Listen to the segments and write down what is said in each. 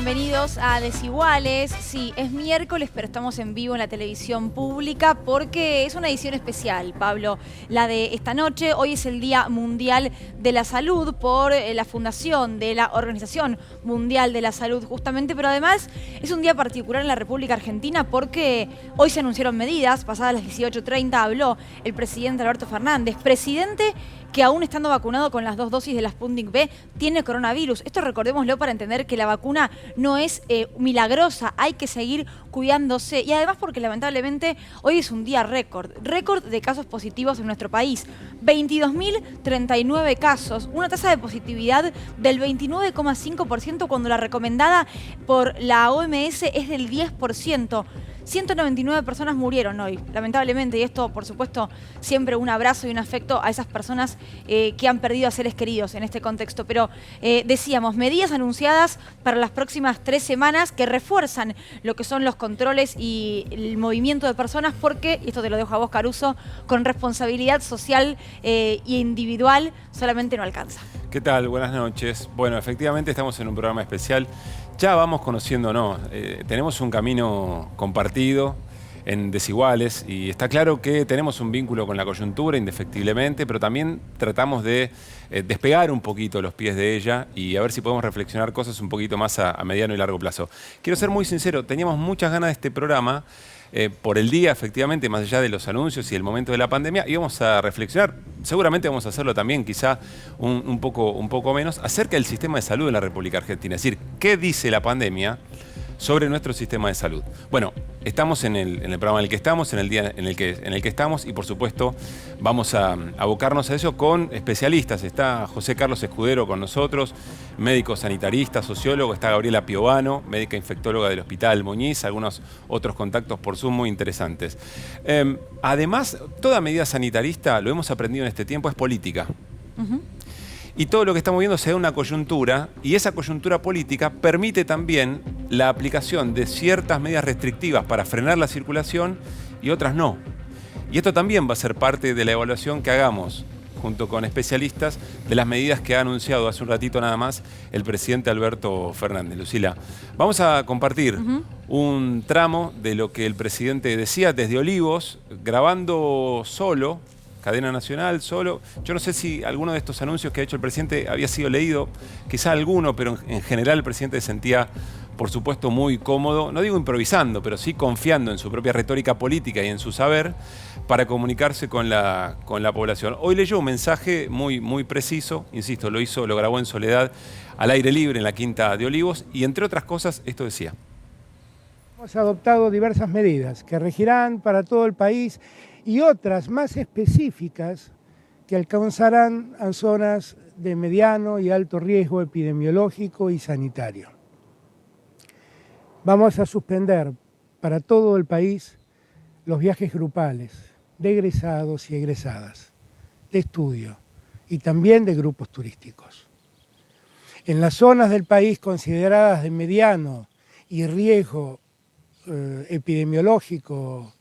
bienvenidos a Desiguales. Sí, es miércoles, pero estamos en vivo en la televisión pública porque es una edición especial, Pablo, la de esta noche. Hoy es el Día Mundial de la Salud por la fundación de la Organización Mundial de la Salud, justamente, pero además es un día particular en la República Argentina porque hoy se anunciaron medidas. Pasadas las 18:30 habló el presidente Alberto Fernández, presidente que aún estando vacunado con las 2 dosis de la Sputnik V, tiene coronavirus. Esto recordémoslo para entender que la vacuna no es milagrosa, hay que seguir cuidándose. Y además porque lamentablemente hoy es un día récord de casos positivos en nuestro país. 22.039 casos, una tasa de positividad del 29,5% cuando la recomendada por la OMS es del 10%. 199 personas murieron hoy, lamentablemente, y esto, por supuesto, siempre un abrazo y un afecto a esas personas que han perdido a seres queridos en este contexto. Pero decíamos, medidas anunciadas para las próximas 3 semanas que refuerzan lo que son los controles y el movimiento de personas porque, y esto te lo dejo a vos, Caruso, con responsabilidad social e individual solamente no alcanza. ¿Qué tal? Buenas noches. Bueno, efectivamente estamos en un programa especial. Ya vamos conociéndonos, tenemos un camino compartido en Desiguales y está claro que tenemos un vínculo con la coyuntura indefectiblemente, pero también tratamos de despegar un poquito los pies de ella y a ver si podemos reflexionar cosas un poquito más a mediano y largo plazo. Quiero ser muy sincero, teníamos muchas ganas de este programa. Por el día, efectivamente, más allá de los anuncios y el momento de la pandemia, íbamos a reflexionar, seguramente vamos a hacerlo también, quizá un poco menos, acerca del sistema de salud en la República Argentina. Es decir, ¿qué dice la pandemia sobre nuestro sistema de salud? Bueno, estamos en el programa en el que estamos, en el día en el que estamos y por supuesto vamos a abocarnos a eso con especialistas. Está José Carlos Escudero con nosotros, médico sanitarista, sociólogo. Está Gabriela Piovano, médica infectóloga del Hospital Muñiz, algunos otros contactos por Zoom muy interesantes. Además, toda medida sanitarista, lo hemos aprendido en este tiempo, es política. Y todo lo que estamos viendo se da una coyuntura y esa coyuntura política permite también la aplicación de ciertas medidas restrictivas para frenar la circulación y otras no. Y esto también va a ser parte de la evaluación que hagamos junto con especialistas de las medidas que ha anunciado hace un ratito nada más el presidente Alberto Fernández. Lucila, vamos a compartir un tramo de lo que el presidente decía desde Olivos, grabando solo, cadena nacional, solo. Yo no sé si alguno de estos anuncios que ha hecho el presidente había sido leído, quizá alguno, pero en general el presidente se sentía, por supuesto, muy cómodo, no digo improvisando, pero sí confiando en su propia retórica política y en su saber para comunicarse con la población. Hoy leyó un mensaje muy preciso, insisto, lo grabó en soledad, al aire libre en la Quinta de Olivos, y entre otras cosas, esto decía. Hemos adoptado diversas medidas que regirán para todo el país y otras más específicas que alcanzarán a zonas de mediano y alto riesgo epidemiológico y sanitario. Vamos a suspender para todo el país los viajes grupales de egresados y egresadas, de estudio y también de grupos turísticos. En las zonas del país consideradas de mediano y riesgo epidemiológico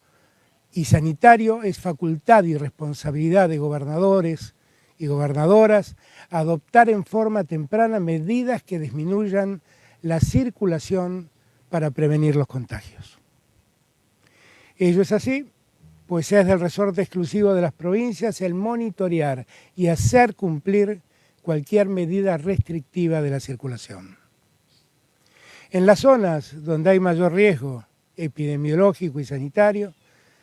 y sanitario, es facultad y responsabilidad de gobernadores y gobernadoras adoptar en forma temprana medidas que disminuyan la circulación para prevenir los contagios. Ello es así, pues es del resorte exclusivo de las provincias el monitorear y hacer cumplir cualquier medida restrictiva de la circulación. En las zonas donde hay mayor riesgo epidemiológico y sanitario,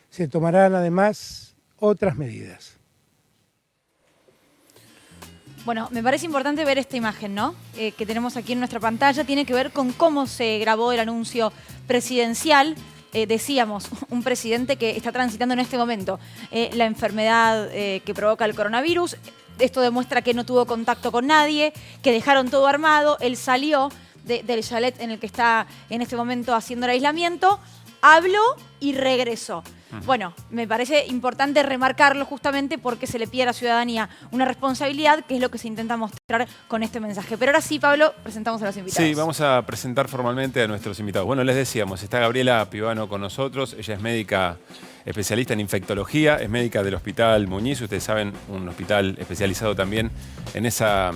se tomarán además otras medidas. Bueno, me parece importante ver esta imagen, ¿no? Que tenemos aquí en nuestra pantalla. Tiene que ver con cómo se grabó el anuncio presidencial. Decíamos, un presidente que está transitando en este momento la enfermedad que provoca el coronavirus. Esto demuestra que no tuvo contacto con nadie, que dejaron todo armado. Él salió del chalet en el que está en este momento haciendo el aislamiento, habló y regresó. Bueno, me parece importante remarcarlo justamente porque se le pide a la ciudadanía una responsabilidad, que es lo que se intenta mostrar con este mensaje. Pero ahora sí, Pablo, presentamos a los invitados. Sí, vamos a presentar formalmente a nuestros invitados. Bueno, les decíamos, está Gabriela Piovano con nosotros. Ella es médica especialista en infectología, es médica del Hospital Muñiz. Ustedes saben, un hospital especializado también en esa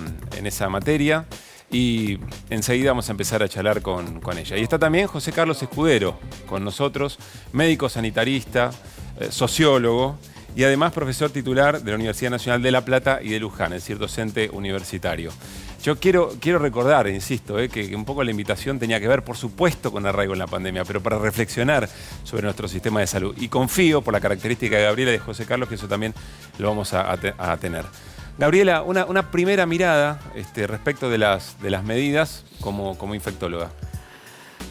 materia. y enseguida vamos a empezar a charlar con ella. Y está también José Carlos Escudero con nosotros, médico sanitarista, sociólogo y además profesor titular de la Universidad Nacional de La Plata y de Luján, es decir, docente universitario. Yo quiero recordar, insisto, que un poco la invitación tenía que ver, por supuesto, con arraigo en la pandemia, pero para reflexionar sobre nuestro sistema de salud. Y confío, por la característica de Gabriela y de José Carlos, que eso también lo vamos a tener. Gabriela, una primera mirada respecto de las medidas como infectóloga.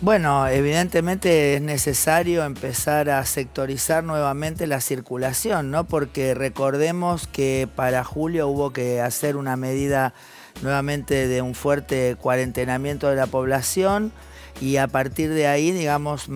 Bueno, evidentemente es necesario empezar a sectorizar nuevamente la circulación, ¿no? Porque recordemos que para julio hubo que hacer una medida nuevamente de un fuerte cuarentenamiento de la población y a partir de ahí, digamos,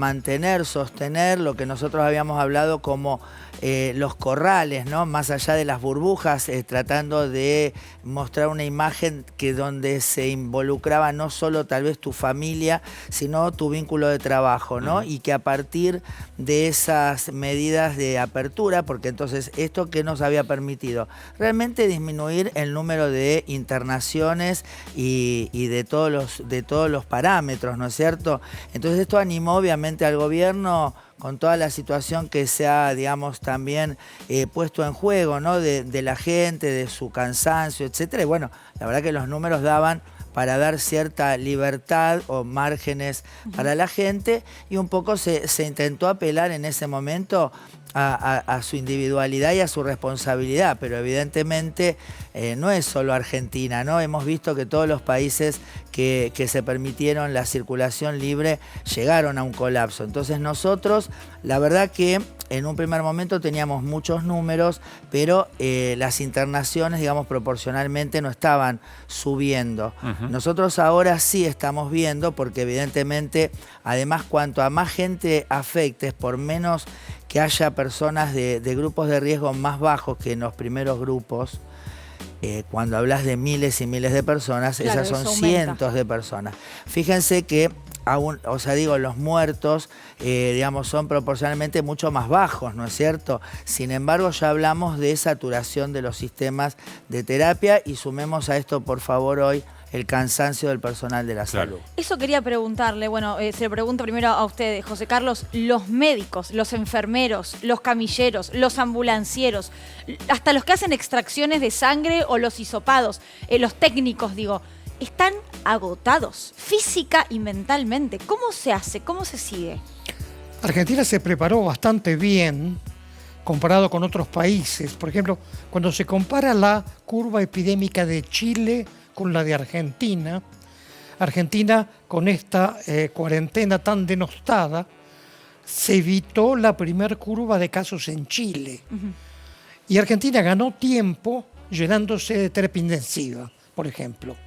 sostener lo que nosotros habíamos hablado como los corrales, ¿no? Más allá de las burbujas, tratando de mostrar una imagen que donde se involucraba no solo tal vez tu familia, sino tu vínculo de trabajo, ¿no? Y que a partir de esas medidas de apertura, porque entonces esto que nos había permitido realmente disminuir el número de internaciones y de todos los parámetros, ¿no es cierto? Entonces esto animó obviamente al gobierno con toda la situación que se ha, digamos, también puesto en juego, ¿no? De la gente, de su cansancio, etcétera. Y bueno, la verdad que los números daban para dar cierta libertad o márgenes para la gente y un poco se intentó apelar en ese momento a su individualidad y a su responsabilidad, pero evidentemente no es solo Argentina, ¿no? Hemos visto que todos los países que se permitieron la circulación libre llegaron a un colapso. Entonces nosotros, la verdad que en un primer momento teníamos muchos números, pero las internaciones, digamos, proporcionalmente no estaban subiendo. Nosotros ahora sí estamos viendo, porque evidentemente, además, cuanto a más gente afectes, por menos que haya personas de grupos de riesgo más bajos que en los primeros grupos, cuando hablas de miles y miles de personas, claro, esas son cientos de personas. Fíjense que aún, o sea, digo, los muertos, digamos, son proporcionalmente mucho más bajos, ¿no es cierto? Sin embargo, ya hablamos de saturación de los sistemas de terapia y sumemos a esto, por favor, hoy el cansancio del personal de la salud. Eso quería preguntarle, bueno, se lo pregunto primero a usted, José Carlos, los médicos, los enfermeros, los camilleros, los ambulancieros, hasta los que hacen extracciones de sangre o los hisopados, los técnicos, digo, están agotados física y mentalmente. ¿Cómo se hace? ¿Cómo se sigue? Argentina se preparó bastante bien comparado con otros países. Por ejemplo, cuando se compara la curva epidémica de Chile con la de Argentina, Argentina con esta cuarentena tan denostada, se evitó la primer curva de casos en Chile. Y Argentina ganó tiempo llenándose de terapia intensiva, por ejemplo.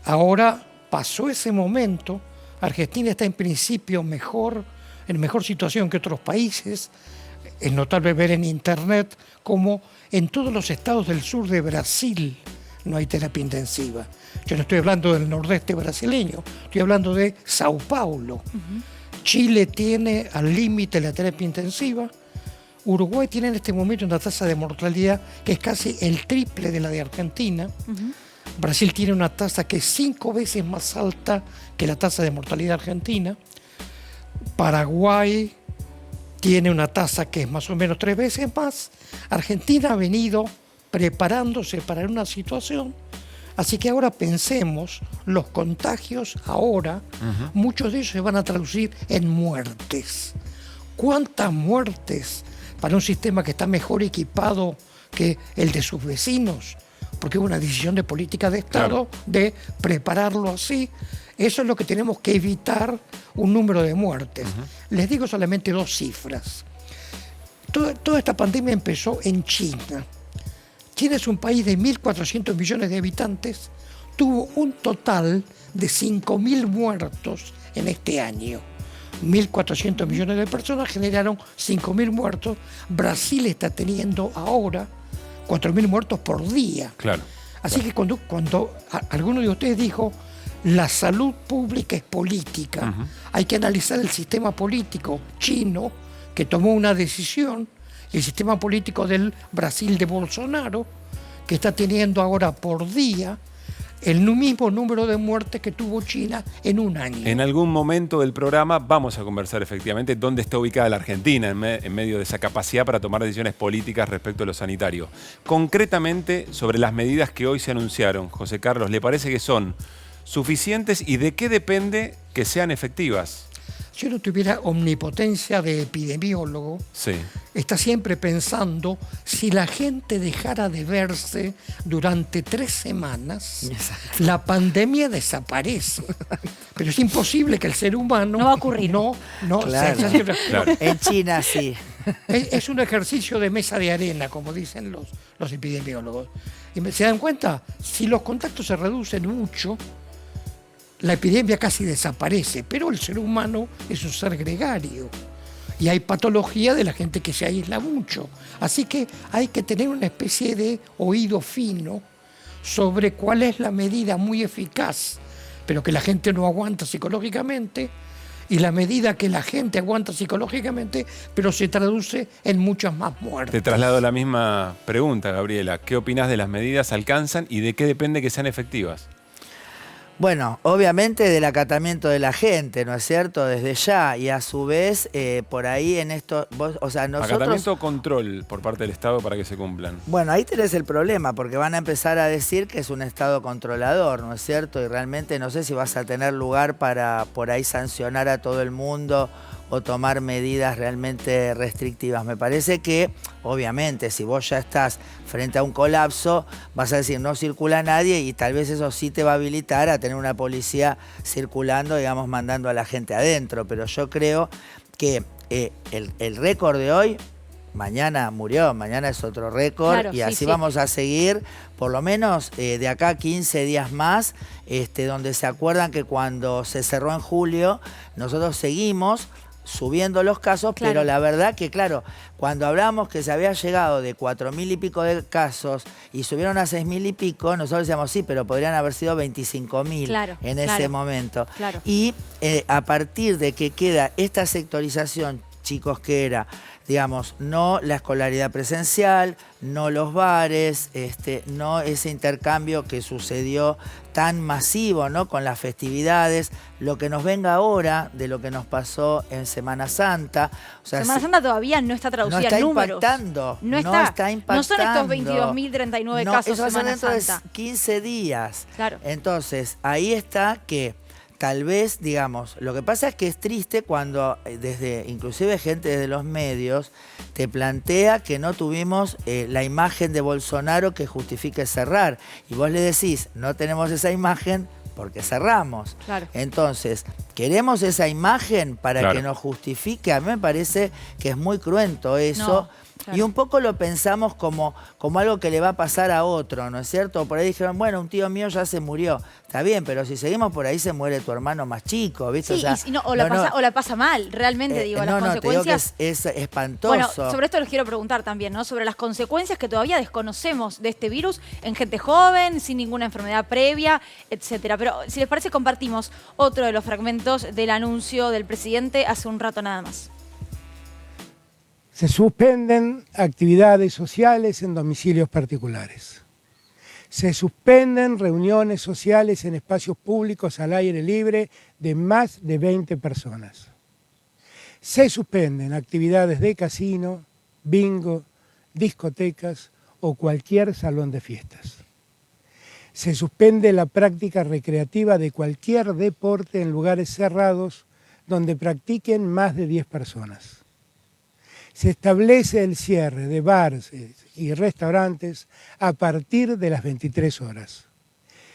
Ahora pasó ese momento, Argentina está en principio en mejor situación que otros países. Es notable ver en internet como en todos los estados del sur de Brasil no hay terapia intensiva. Yo no estoy hablando del nordeste brasileño, estoy hablando de Sao Paulo. Chile tiene al límite la terapia intensiva. Uruguay tiene en este momento una tasa de mortalidad que es casi el triple de la de Argentina. Brasil tiene una tasa que es 5 veces más alta que la tasa de mortalidad argentina. Paraguay tiene una tasa que es más o menos 3 veces más. Argentina ha venido preparándose para una situación, así que ahora pensemos, los contagios ahora, muchos de ellos se van a traducir en muertes. ¿Cuántas muertes para un sistema que está mejor equipado que el de sus vecinos? Porque es una decisión de política de Estado, claro, de prepararlo así. Eso es lo que tenemos que evitar, un número de muertes. Les digo solamente 2 cifras. Toda esta pandemia empezó en China. China es un país de 1.400 millones de habitantes, tuvo un total de 5.000 muertos en este año. 1.400 millones de personas generaron 5.000 muertos. Brasil está teniendo ahora 4.000 muertos por día. Claro. Así que cuando alguno de ustedes dijo, la salud pública es política, hay que analizar el sistema político chino que tomó una decisión, y el sistema político del Brasil de Bolsonaro, que está teniendo ahora por día el mismo número de muertes que tuvo China en un año. En algún momento del programa vamos a conversar efectivamente dónde está ubicada la Argentina en medio de esa capacidad para tomar decisiones políticas respecto a lo sanitario. Concretamente sobre las medidas que hoy se anunciaron, José Carlos, ¿le parece que son suficientes y de qué depende que sean efectivas? Si uno tuviera omnipotencia de epidemiólogo, Sí. está siempre pensando, si la gente dejara de verse durante 3 semanas, la pandemia desaparece. Pero es imposible que el ser humano... No va a ocurrir. No, Claro. Claro. En China sí. Es un ejercicio de mesa de arena, como dicen los epidemiólogos. Y se dan cuenta, si los contactos se reducen mucho, la epidemia casi desaparece, pero el ser humano es un ser gregario y hay patología de la gente que se aísla mucho. Así que hay que tener una especie de oído fino sobre cuál es la medida muy eficaz, pero que la gente no aguanta psicológicamente, y la medida que la gente aguanta psicológicamente, pero se traduce en muchas más muertes. Te traslado la misma pregunta, Gabriela. ¿Qué opinás de las medidas alcanzan y de qué depende que sean efectivas? Bueno, obviamente del acatamiento de la gente, ¿no es cierto? Desde ya, y a su vez, por ahí en esto, o sea, nosotros... Acatamiento o control por parte del Estado para que se cumplan. Bueno, ahí tenés el problema, porque van a empezar a decir que es un Estado controlador, ¿no es cierto? Y realmente no sé si vas a tener lugar para por ahí sancionar a todo el mundo o tomar medidas realmente restrictivas. Me parece que, obviamente, si vos ya estás frente a un colapso, vas a decir no circula nadie, y tal vez eso sí te va a habilitar a tener una policía circulando, digamos, mandando a la gente adentro. Pero yo creo que el récord de hoy, mañana murió, mañana es otro récord, Claro, y sí, así sí. vamos a seguir por lo menos de acá a 15 días más, donde se acuerdan que cuando se cerró en julio, nosotros seguimos subiendo los casos, Claro. pero la verdad que, claro, cuando hablamos que se había llegado de 4.000 y pico de casos y subieron a 6.000 y pico, nosotros decíamos, sí, pero podrían haber sido 25.000 Claro, en claro, ese momento. claro. Y a partir de que queda esta sectorización, chicos, que era, digamos, no la escolaridad presencial, no los bares, no ese intercambio que sucedió tan masivo, ¿no?, con las festividades, lo que nos venga ahora de lo que nos pasó en Semana Santa. O sea, Semana Santa todavía no está traducida no está en números. impactando. No está impactando. No son estos 22.039 No, casos eso va a ser Semana dentro Santa. de 15 días. Claro. Entonces, ahí está que tal vez, digamos, lo que pasa es que es triste cuando inclusive gente desde los medios te plantea que no tuvimos la imagen de Bolsonaro que justifique cerrar. Y vos le decís, no tenemos esa imagen porque cerramos. Claro. Entonces, queremos esa imagen para Claro. que nos justifique. A mí me parece que es muy cruento eso. No, claro. Y un poco lo pensamos como algo que le va a pasar a otro, ¿no es cierto? Por ahí dijeron, bueno, un tío mío ya se murió. Está bien, pero si seguimos por ahí se muere tu hermano más chico, ¿viste? Sí, O sea, o la pasa mal, realmente, digo, las te digo que consecuencias. es espantoso. Bueno, sobre esto les quiero preguntar también, ¿no? Sobre las consecuencias que todavía desconocemos de este virus en gente joven, sin ninguna enfermedad previa, etcétera. Pero si les parece, compartimos otro de los fragmentos del anuncio del presidente hace un rato nada más. Se suspenden actividades sociales en domicilios particulares. Se suspenden reuniones sociales en espacios públicos al aire libre de más de 20 personas. Se suspenden actividades de casino, bingo, discotecas o cualquier salón de fiestas. Se suspende la práctica recreativa de cualquier deporte en lugares cerrados donde practiquen más de 10 personas. Se establece el cierre de bares y restaurantes a partir de las 23 horas.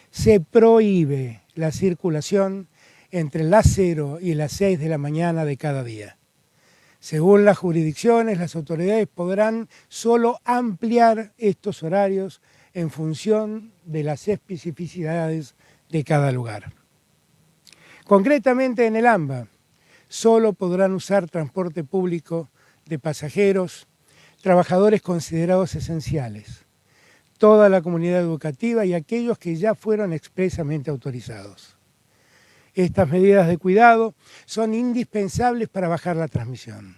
Se prohíbe la circulación entre las 0 y las 6 de la mañana de cada día. Según las jurisdicciones, las autoridades podrán solo ampliar estos horarios en función de las especificidades de cada lugar. Concretamente en el AMBA, solo podrán usar transporte público de pasajeros, trabajadores considerados esenciales, toda la comunidad educativa y aquellos que ya fueron expresamente autorizados. Estas medidas de cuidado son indispensables para bajar la transmisión.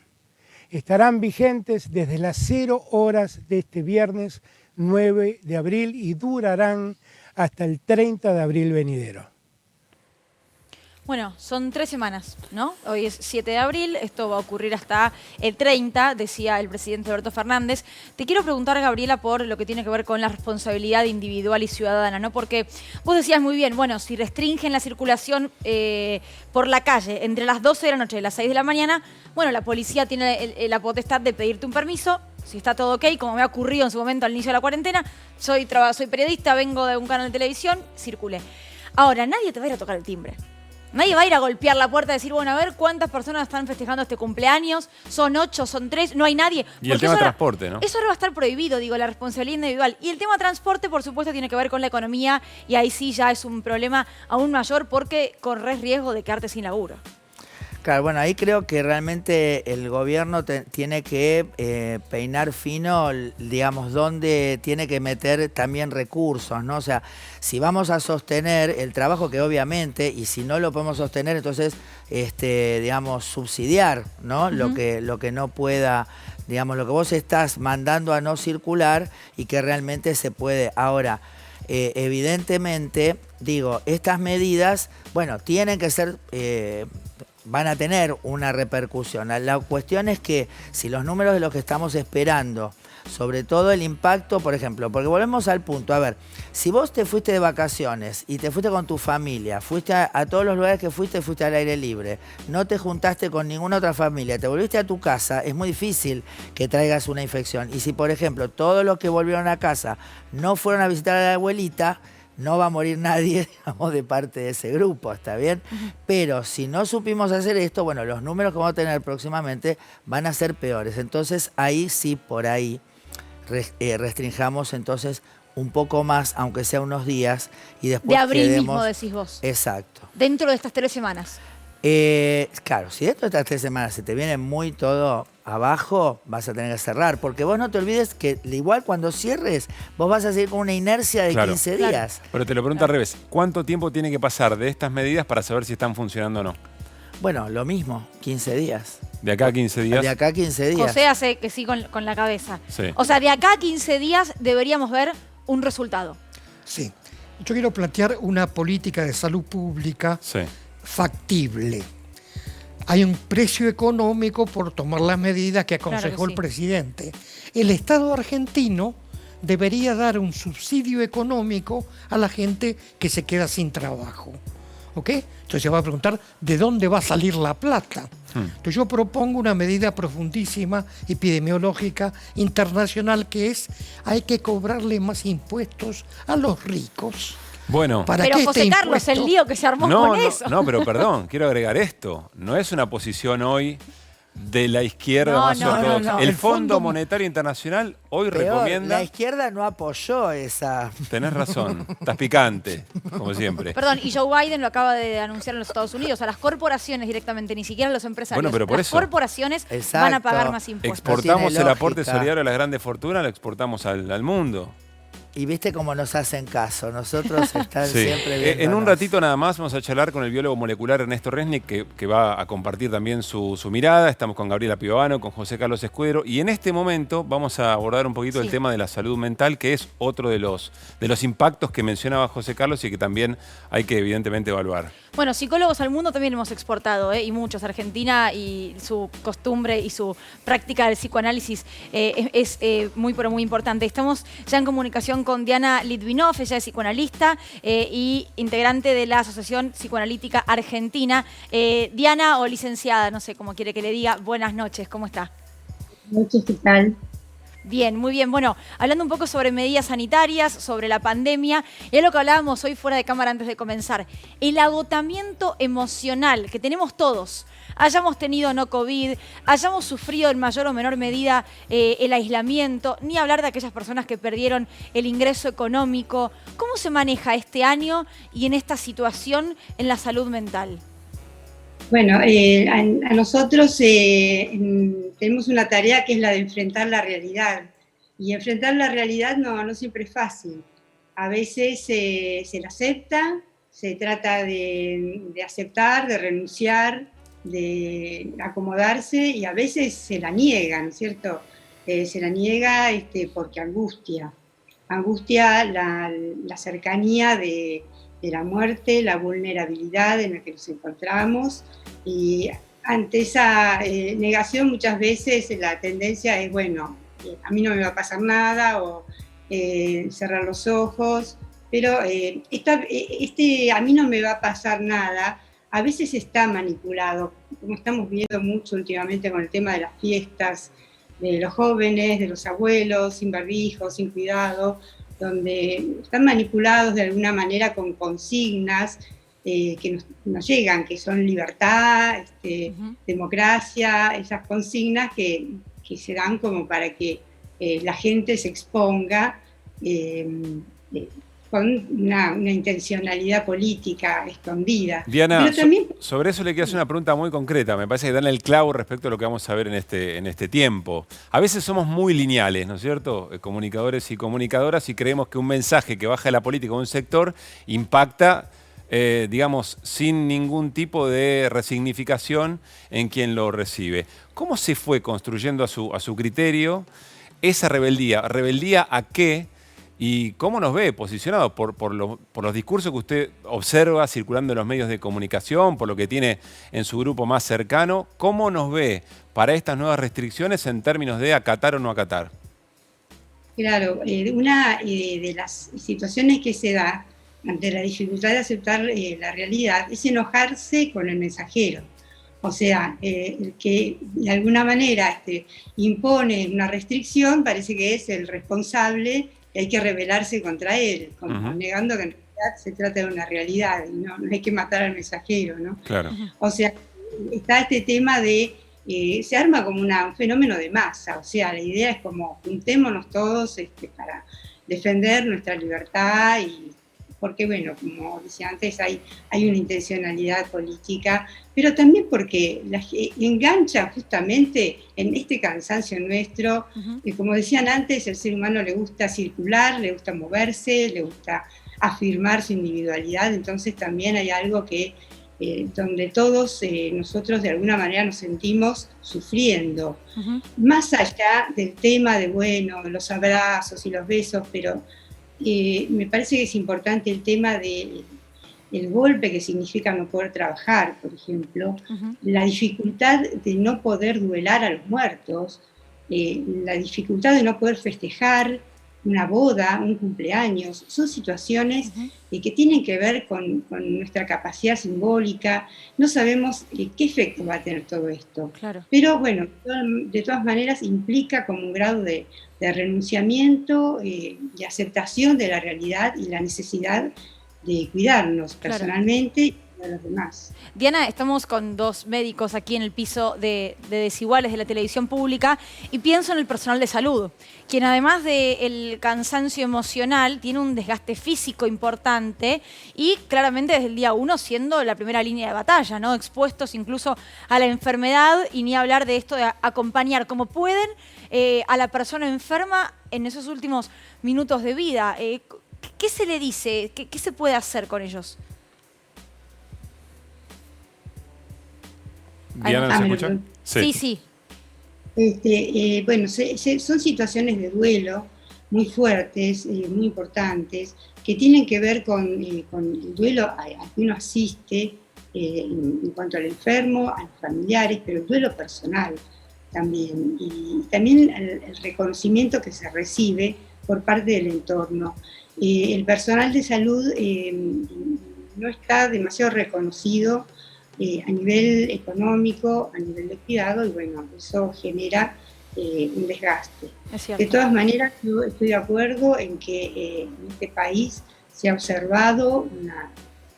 Estarán vigentes desde las 0 horas de este viernes 9 de abril y durarán hasta el 30 de abril venidero. Bueno, son 3 semanas, ¿no? Hoy es 7 de abril, esto va a ocurrir hasta el 30, decía el presidente Alberto Fernández. Te quiero preguntar, Gabriela, por lo que tiene que ver con la responsabilidad individual y ciudadana, ¿no? Porque vos decías muy bien, bueno, si restringen la circulación por la calle entre las 12 de la noche y las 6 de la mañana, bueno, la policía tiene la potestad de pedirte un permiso. Si está todo ok, como me ha ocurrido en su momento al inicio de la cuarentena, soy periodista, vengo de un canal de televisión, circulé. Ahora, nadie te va a ir a tocar el timbre. Nadie va a ir a golpear la puerta y decir, bueno, a ver cuántas personas están festejando este cumpleaños, son 8, son 3, no hay nadie. Y el tema de transporte, ¿no? Eso ahora va a estar prohibido, digo, la responsabilidad individual. Y el tema de transporte, por supuesto, tiene que ver con la economía y ahí sí ya es un problema aún mayor porque corres riesgo de quedarte sin laburo. Claro, bueno, ahí creo que realmente el gobierno tiene que peinar fino, digamos, dónde tiene que meter también recursos, ¿no? O sea, si vamos a sostener el trabajo que obviamente, y si no lo podemos sostener, entonces, digamos, subsidiar, ¿no? Lo que no pueda, digamos, lo que vos estás mandando a no circular y que realmente se puede. Ahora, evidentemente, digo, estas medidas, bueno, tienen que ser... van a tener una repercusión. La cuestión es que si los números de los que estamos esperando, sobre todo el impacto, por ejemplo, porque volvemos al punto, a ver, si vos te fuiste de vacaciones y te fuiste con tu familia, fuiste a todos los lugares que fuiste al aire libre, no te juntaste con ninguna otra familia, te volviste a tu casa, es muy difícil que traigas una infección. Y si, por ejemplo, todos los que volvieron a casa no fueron a visitar a la abuelita, no va a morir nadie, digamos, de parte de ese grupo, ¿está bien? Pero si no supimos hacer esto, bueno, los números que vamos a tener próximamente van a ser peores. Entonces, ahí sí, por ahí, restringamos entonces un poco más, aunque sea unos días, y después de abril quedemos... mismo, decís vos. Exacto. Dentro de estas 3 semanas. Claro, si dentro de estas 3 semanas se te viene muy todo abajo, vas a tener que cerrar, porque vos no te olvides que igual cuando cierres, vos vas a seguir con una inercia de 15 días. Pero te lo pregunto al revés, ¿cuánto tiempo tiene que pasar de estas medidas para saber si están funcionando o no? Bueno, lo mismo, 15 días. ¿De acá a 15 días? De acá a 15 días. José hace que sí con la cabeza. Sí. O sea, de acá a 15 días deberíamos ver un resultado. Sí. Yo quiero plantear una política de salud pública factible. Hay un precio económico por tomar las medidas que aconsejó el presidente. El Estado argentino debería dar un subsidio económico a la gente que se queda sin trabajo. ¿Ok? Entonces se va a preguntar, ¿de dónde va a salir la plata? Entonces yo propongo una medida profundísima, epidemiológica, internacional, que es, hay que cobrarle más impuestos a los ricos. Bueno, pero José Carlos, el lío que se armó con eso. No, pero perdón, quiero agregar esto. No es una posición hoy de la izquierda más ortodoxa. No. El Fondo Monetario Internacional hoy recomienda... La izquierda no apoyó esa... Tenés razón, estás picante, como siempre. Perdón, y Joe Biden lo acaba de anunciar en los Estados Unidos. A las corporaciones directamente, ni siquiera a los empresarios. Bueno, pero por las eso, corporaciones van a pagar más impuestos. Exportamos el aporte solidario a las grandes fortunas, lo exportamos al mundo. Y viste cómo nos hacen caso, nosotros están siempre viéndonos. En un ratito nada más vamos a charlar con el biólogo molecular Ernesto Resnick, que va a compartir también su mirada. Estamos con Gabriela Piovano, con José Carlos Escudero, y en este momento vamos a abordar un poquito el tema de la salud mental, que es otro de los impactos que mencionaba José Carlos y que también hay que evidentemente evaluar. Bueno, psicólogos al mundo también hemos exportado, y muchos. Argentina y su costumbre y su práctica del psicoanálisis es muy, pero muy importante. Estamos ya en comunicación con Diana Litvinov, ella es psicoanalista y integrante de la Asociación Psicoanalítica Argentina. Diana, o licenciada, no sé cómo quiere que le diga, buenas noches, ¿cómo está? Buenas noches, ¿qué tal? Bien, muy bien. Bueno, hablando un poco sobre medidas sanitarias, sobre la pandemia, y es lo que hablábamos hoy fuera de cámara antes de comenzar. El agotamiento emocional que tenemos todos, hayamos tenido no COVID, hayamos sufrido en mayor o menor medida el aislamiento, ni hablar de aquellas personas que perdieron el ingreso económico. ¿Cómo se maneja este año y en esta situación en la salud mental? Bueno, a nosotros tenemos una tarea que es la de enfrentar la realidad. Y enfrentar la realidad no siempre es fácil. A veces se la acepta, se trata de aceptar, de renunciar, de acomodarse, y a veces se la niega, ¿no es cierto? Se la niega porque angustia angustia la cercanía de la muerte, la vulnerabilidad en la que nos encontramos, y ante esa negación muchas veces la tendencia es, bueno, a mí no me va a pasar nada, o cerrar los ojos, pero este a mí no me va a pasar nada a veces está manipulado, como estamos viendo mucho últimamente con el tema de las fiestas, de los jóvenes, de los abuelos, sin barbijo, sin cuidado, donde están manipulados de alguna manera con consignas que nos llegan, que son libertad, democracia, esas consignas que se dan como para que la gente se exponga con una intencionalidad política escondida. Diana, pero también, sobre eso le quiero hacer una pregunta muy concreta. Me parece que dan el clavo respecto a lo que vamos a ver en este tiempo. A veces somos muy lineales, ¿no es cierto? Comunicadores y comunicadoras, y creemos que un mensaje que baja de la política a un sector impacta, digamos, sin ningún tipo de resignificación en quien lo recibe. ¿Cómo se fue construyendo a su criterio esa rebeldía? ¿Rebeldía a qué? ¿Y cómo nos ve posicionado por los discursos que usted observa circulando en los medios de comunicación, por lo que tiene en su grupo más cercano? ¿Cómo nos ve para estas nuevas restricciones en términos de acatar o no acatar? claro, una de las situaciones que se da ante la dificultad de aceptar la realidad es enojarse con el mensajero. O sea, el que de alguna manera impone una restricción parece que es el responsable y hay que rebelarse contra él, como negando que en realidad se trata de una realidad y no hay que matar al mensajero, ¿no? Claro. O sea, está este tema de, se arma como un fenómeno de masa, o sea, la idea es como juntémonos todos para defender nuestra libertad, y porque, bueno, como decía antes, hay una intencionalidad política, pero también porque engancha justamente en este cansancio nuestro, que como decían antes, el ser humano le gusta circular, le gusta moverse, le gusta afirmar su individualidad, entonces también hay algo que donde todos nosotros de alguna manera nos sentimos sufriendo, más allá del tema de, bueno, los abrazos y los besos, pero me parece que es importante el tema del golpe que significa no poder trabajar, por ejemplo, la dificultad de no poder duelar a los muertos, la dificultad de no poder festejar una boda, un cumpleaños. Son situaciones que tienen que ver con nuestra capacidad simbólica. No sabemos qué efecto va a tener todo esto. Claro. Pero bueno, de todas maneras implica como un grado de renunciamiento y aceptación de la realidad y la necesidad de cuidarnos personalmente y a los demás. Diana, estamos con dos médicos aquí en el piso de Desiguales de la televisión pública y pienso en el personal de salud, quien además del cansancio emocional tiene un desgaste físico importante y claramente desde el día 1 siendo la primera línea de batalla, ¿no? Expuestos incluso a la enfermedad, y ni hablar de esto de acompañar como pueden a la persona enferma en esos últimos minutos de vida. ¿Qué se le dice? ¿Qué se puede hacer con ellos? Diana, ¿se escucha? Sí. Bueno, son situaciones de duelo muy fuertes, muy importantes, que tienen que ver con el duelo a que uno asiste en cuanto al enfermo, a los familiares, pero el duelo personal también, y también el reconocimiento que se recibe por parte del entorno. El personal de salud no está demasiado reconocido a nivel económico, a nivel de cuidado, y bueno, eso genera un desgaste. De todas maneras, yo estoy de acuerdo en que en este país se ha observado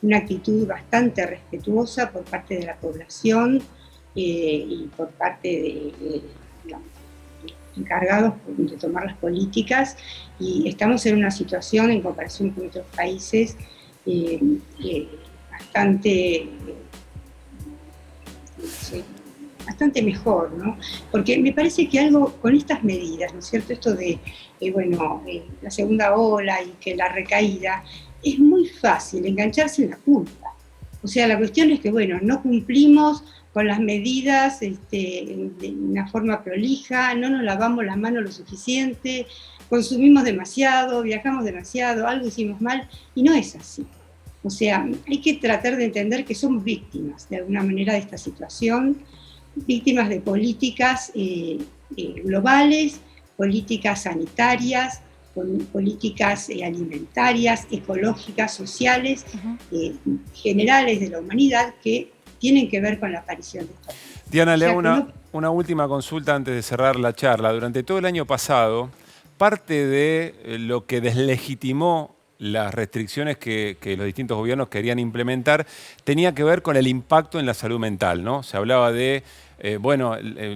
una actitud bastante respetuosa por parte de la población y por parte de los encargados de tomar las políticas, y estamos en una situación en comparación con otros países bastante mejor, ¿no? Porque me parece que algo con estas medidas, ¿no es cierto? Esto de, la segunda ola y que la recaída, es muy fácil engancharse en la culpa. O sea, la cuestión es que, bueno, no cumplimos con las medidas de una forma prolija, no nos lavamos las manos lo suficiente, consumimos demasiado, viajamos demasiado, algo hicimos mal, y no es así. O sea, hay que tratar de entender que somos víctimas de alguna manera de esta situación, víctimas de políticas globales, políticas sanitarias, políticas alimentarias, ecológicas, sociales, generales de la humanidad que tienen que ver con la aparición de esto. Diana, le hago una última consulta antes de cerrar la charla. Durante todo el año pasado, parte de lo que deslegitimó las restricciones que los distintos gobiernos querían implementar tenía que ver con el impacto en la salud mental, ¿no? Se hablaba de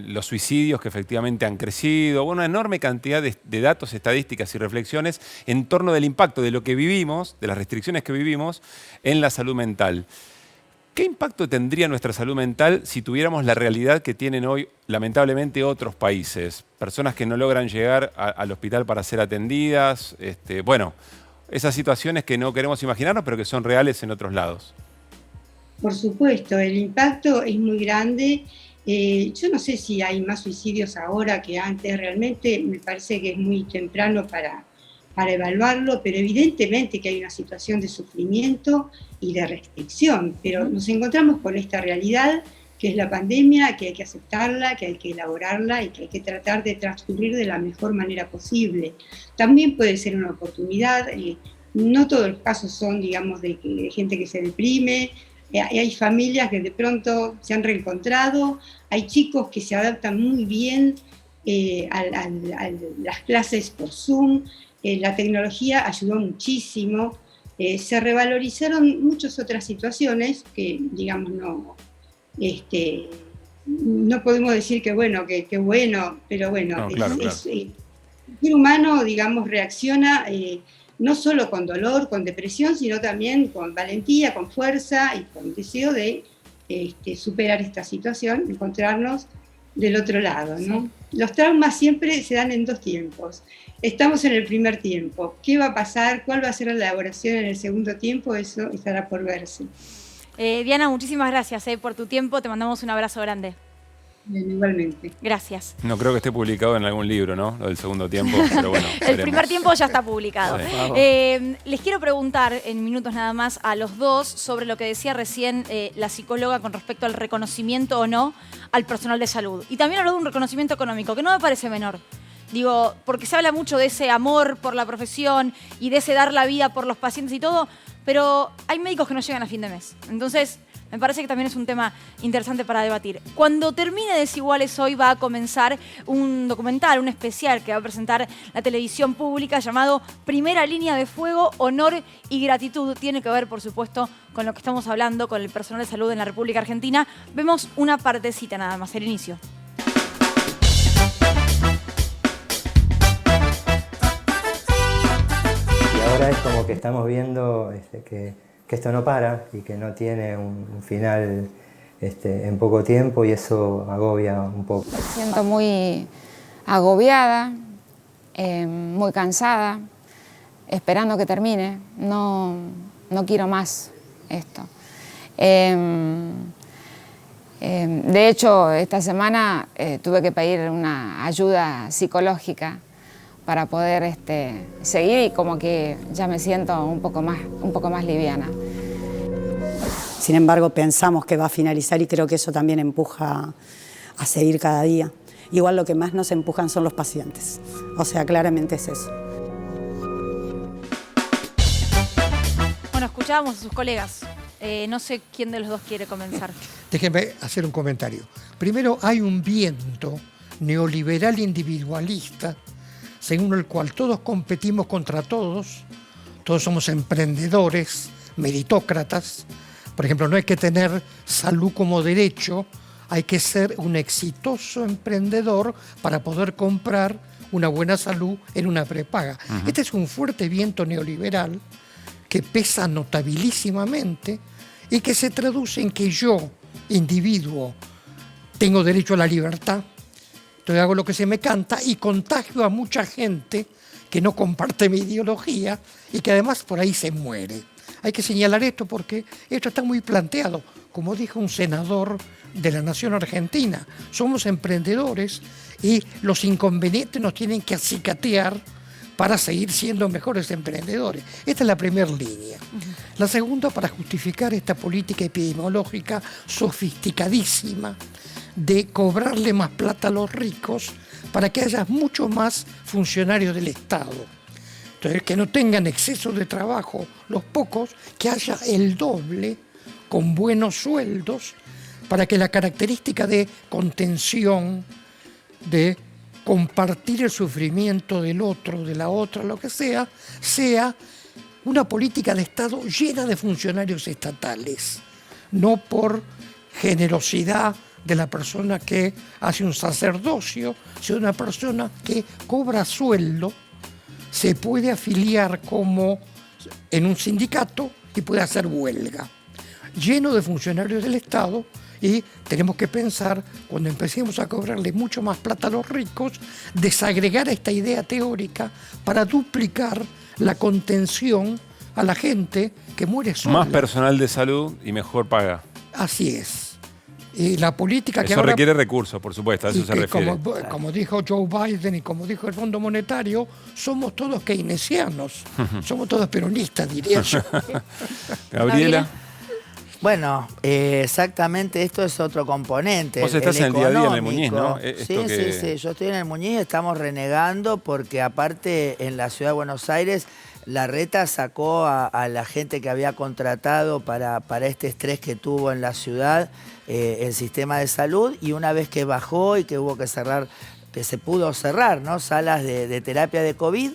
los suicidios que efectivamente han crecido, una enorme cantidad de datos, estadísticas y reflexiones en torno del impacto de lo que vivimos, de las restricciones que vivimos en la salud mental. ¿Qué impacto tendría nuestra salud mental si tuviéramos la realidad que tienen hoy, lamentablemente, otros países? Personas que no logran llegar al hospital para ser atendidas, esas situaciones que no queremos imaginarnos, pero que son reales en otros lados. Por supuesto, el impacto es muy grande. Yo no sé si hay más suicidios ahora que antes, realmente me parece que es muy temprano para evaluarlo, pero evidentemente que hay una situación de sufrimiento y de restricción, pero nos encontramos con esta realidad que es la pandemia, que hay que aceptarla, que hay que elaborarla y que hay que tratar de transcurrir de la mejor manera posible. También puede ser una oportunidad, no todos los casos son, digamos, de gente que se deprime, hay familias que de pronto se han reencontrado, hay chicos que se adaptan muy bien a las clases por Zoom, la tecnología ayudó muchísimo, se revalorizaron muchas otras situaciones que, digamos, no podemos decir que bueno, pero bueno, no, claro. El ser humano, digamos, reacciona no solo con dolor, con depresión, sino también con valentía, con fuerza y con deseo de superar esta situación, encontrarnos del otro lado, ¿no? Sí. Los traumas siempre se dan en dos tiempos. Estamos en el primer tiempo. ¿Qué va a pasar? ¿Cuál va a ser la elaboración en el segundo tiempo? Eso estará por verse. Diana, muchísimas gracias por tu tiempo. Te mandamos un abrazo grande. Bien, igualmente. Gracias. No creo que esté publicado en algún libro, ¿no? Lo del segundo tiempo, pero bueno. El primer tiempo ya está publicado. Sí. Les quiero preguntar en minutos nada más a los dos sobre lo que decía recién la psicóloga con respecto al reconocimiento o no al personal de salud. Y también habló de un reconocimiento económico, que no me parece menor. Digo, porque se habla mucho de ese amor por la profesión y de ese dar la vida por los pacientes y todo, pero hay médicos que no llegan a fin de mes. Entonces, me parece que también es un tema interesante para debatir. Cuando termine Desiguales hoy va a comenzar un documental, un especial que va a presentar la televisión pública llamado Primera Línea de Fuego, Honor y Gratitud. Tiene que ver, por supuesto, con lo que estamos hablando, con el personal de salud en la República Argentina. Vemos una partecita nada más, el inicio. Y ahora es como que estamos viendo que esto no para y que no tiene un final en poco tiempo, y eso agobia un poco. Me siento muy agobiada, muy cansada, esperando que termine. No quiero más esto. De hecho, esta semana tuve que pedir una ayuda psicológica para poder seguir, y como que ya me siento un poco más liviana. Sin embargo, pensamos que va a finalizar y creo que eso también empuja a seguir cada día. Igual lo que más nos empujan son los pacientes. O sea, claramente es eso. Bueno, escuchábamos a sus colegas. No sé quién de los dos quiere comenzar. Déjenme hacer un comentario. Primero, hay un viento neoliberal individualista según el cual todos competimos contra todos somos emprendedores, meritócratas. Por ejemplo, no hay que tener salud como derecho, hay que ser un exitoso emprendedor para poder comprar una buena salud en una prepaga. Este es un fuerte viento neoliberal que pesa notabilísimamente y que se traduce en que yo, individuo, tengo derecho a la libertad. Entonces hago lo que se me canta y contagio a mucha gente que no comparte mi ideología y que además por ahí se muere. Hay que señalar esto porque esto está muy planteado. Como dijo un senador de la Nación Argentina, somos emprendedores y los inconvenientes nos tienen que acicatear para seguir siendo mejores emprendedores. Esta es la primera línea. La segunda, para justificar esta política epidemiológica sofisticadísima de cobrarle más plata a los ricos para que haya mucho más funcionarios del Estado. Entonces, que no tengan exceso de trabajo los pocos, que haya el doble con buenos sueldos, para que la característica de contención, de compartir el sufrimiento del otro, de la otra, lo que sea una política de Estado llena de funcionarios estatales, no por generosidad de la persona que hace un sacerdocio, sino una persona que cobra sueldo, se puede afiliar como en un sindicato y puede hacer huelga. Lleno de funcionarios del Estado, y tenemos que pensar, cuando empecemos a cobrarle mucho más plata a los ricos, desagregar esta idea teórica para duplicar la contención a la gente que muere sola. Más personal de salud y mejor paga. Así es. Y la política que eso ahora requiere recursos, por supuesto, a eso se refiere. Como dijo Joe Biden y como dijo el Fondo Monetario, somos todos keynesianos, somos todos peronistas, diría yo. Gabriela. Bueno, exactamente, esto es otro componente. Vos estás en el día a día en el Muñiz, ¿no? Sí, yo estoy en el Muñiz, estamos renegando porque aparte en la Ciudad de Buenos Aires Larreta sacó a la gente que había contratado para este estrés que tuvo en la ciudad el sistema de salud, y una vez que bajó y que hubo que cerrar, que se pudo cerrar, ¿no? Salas de terapia de COVID,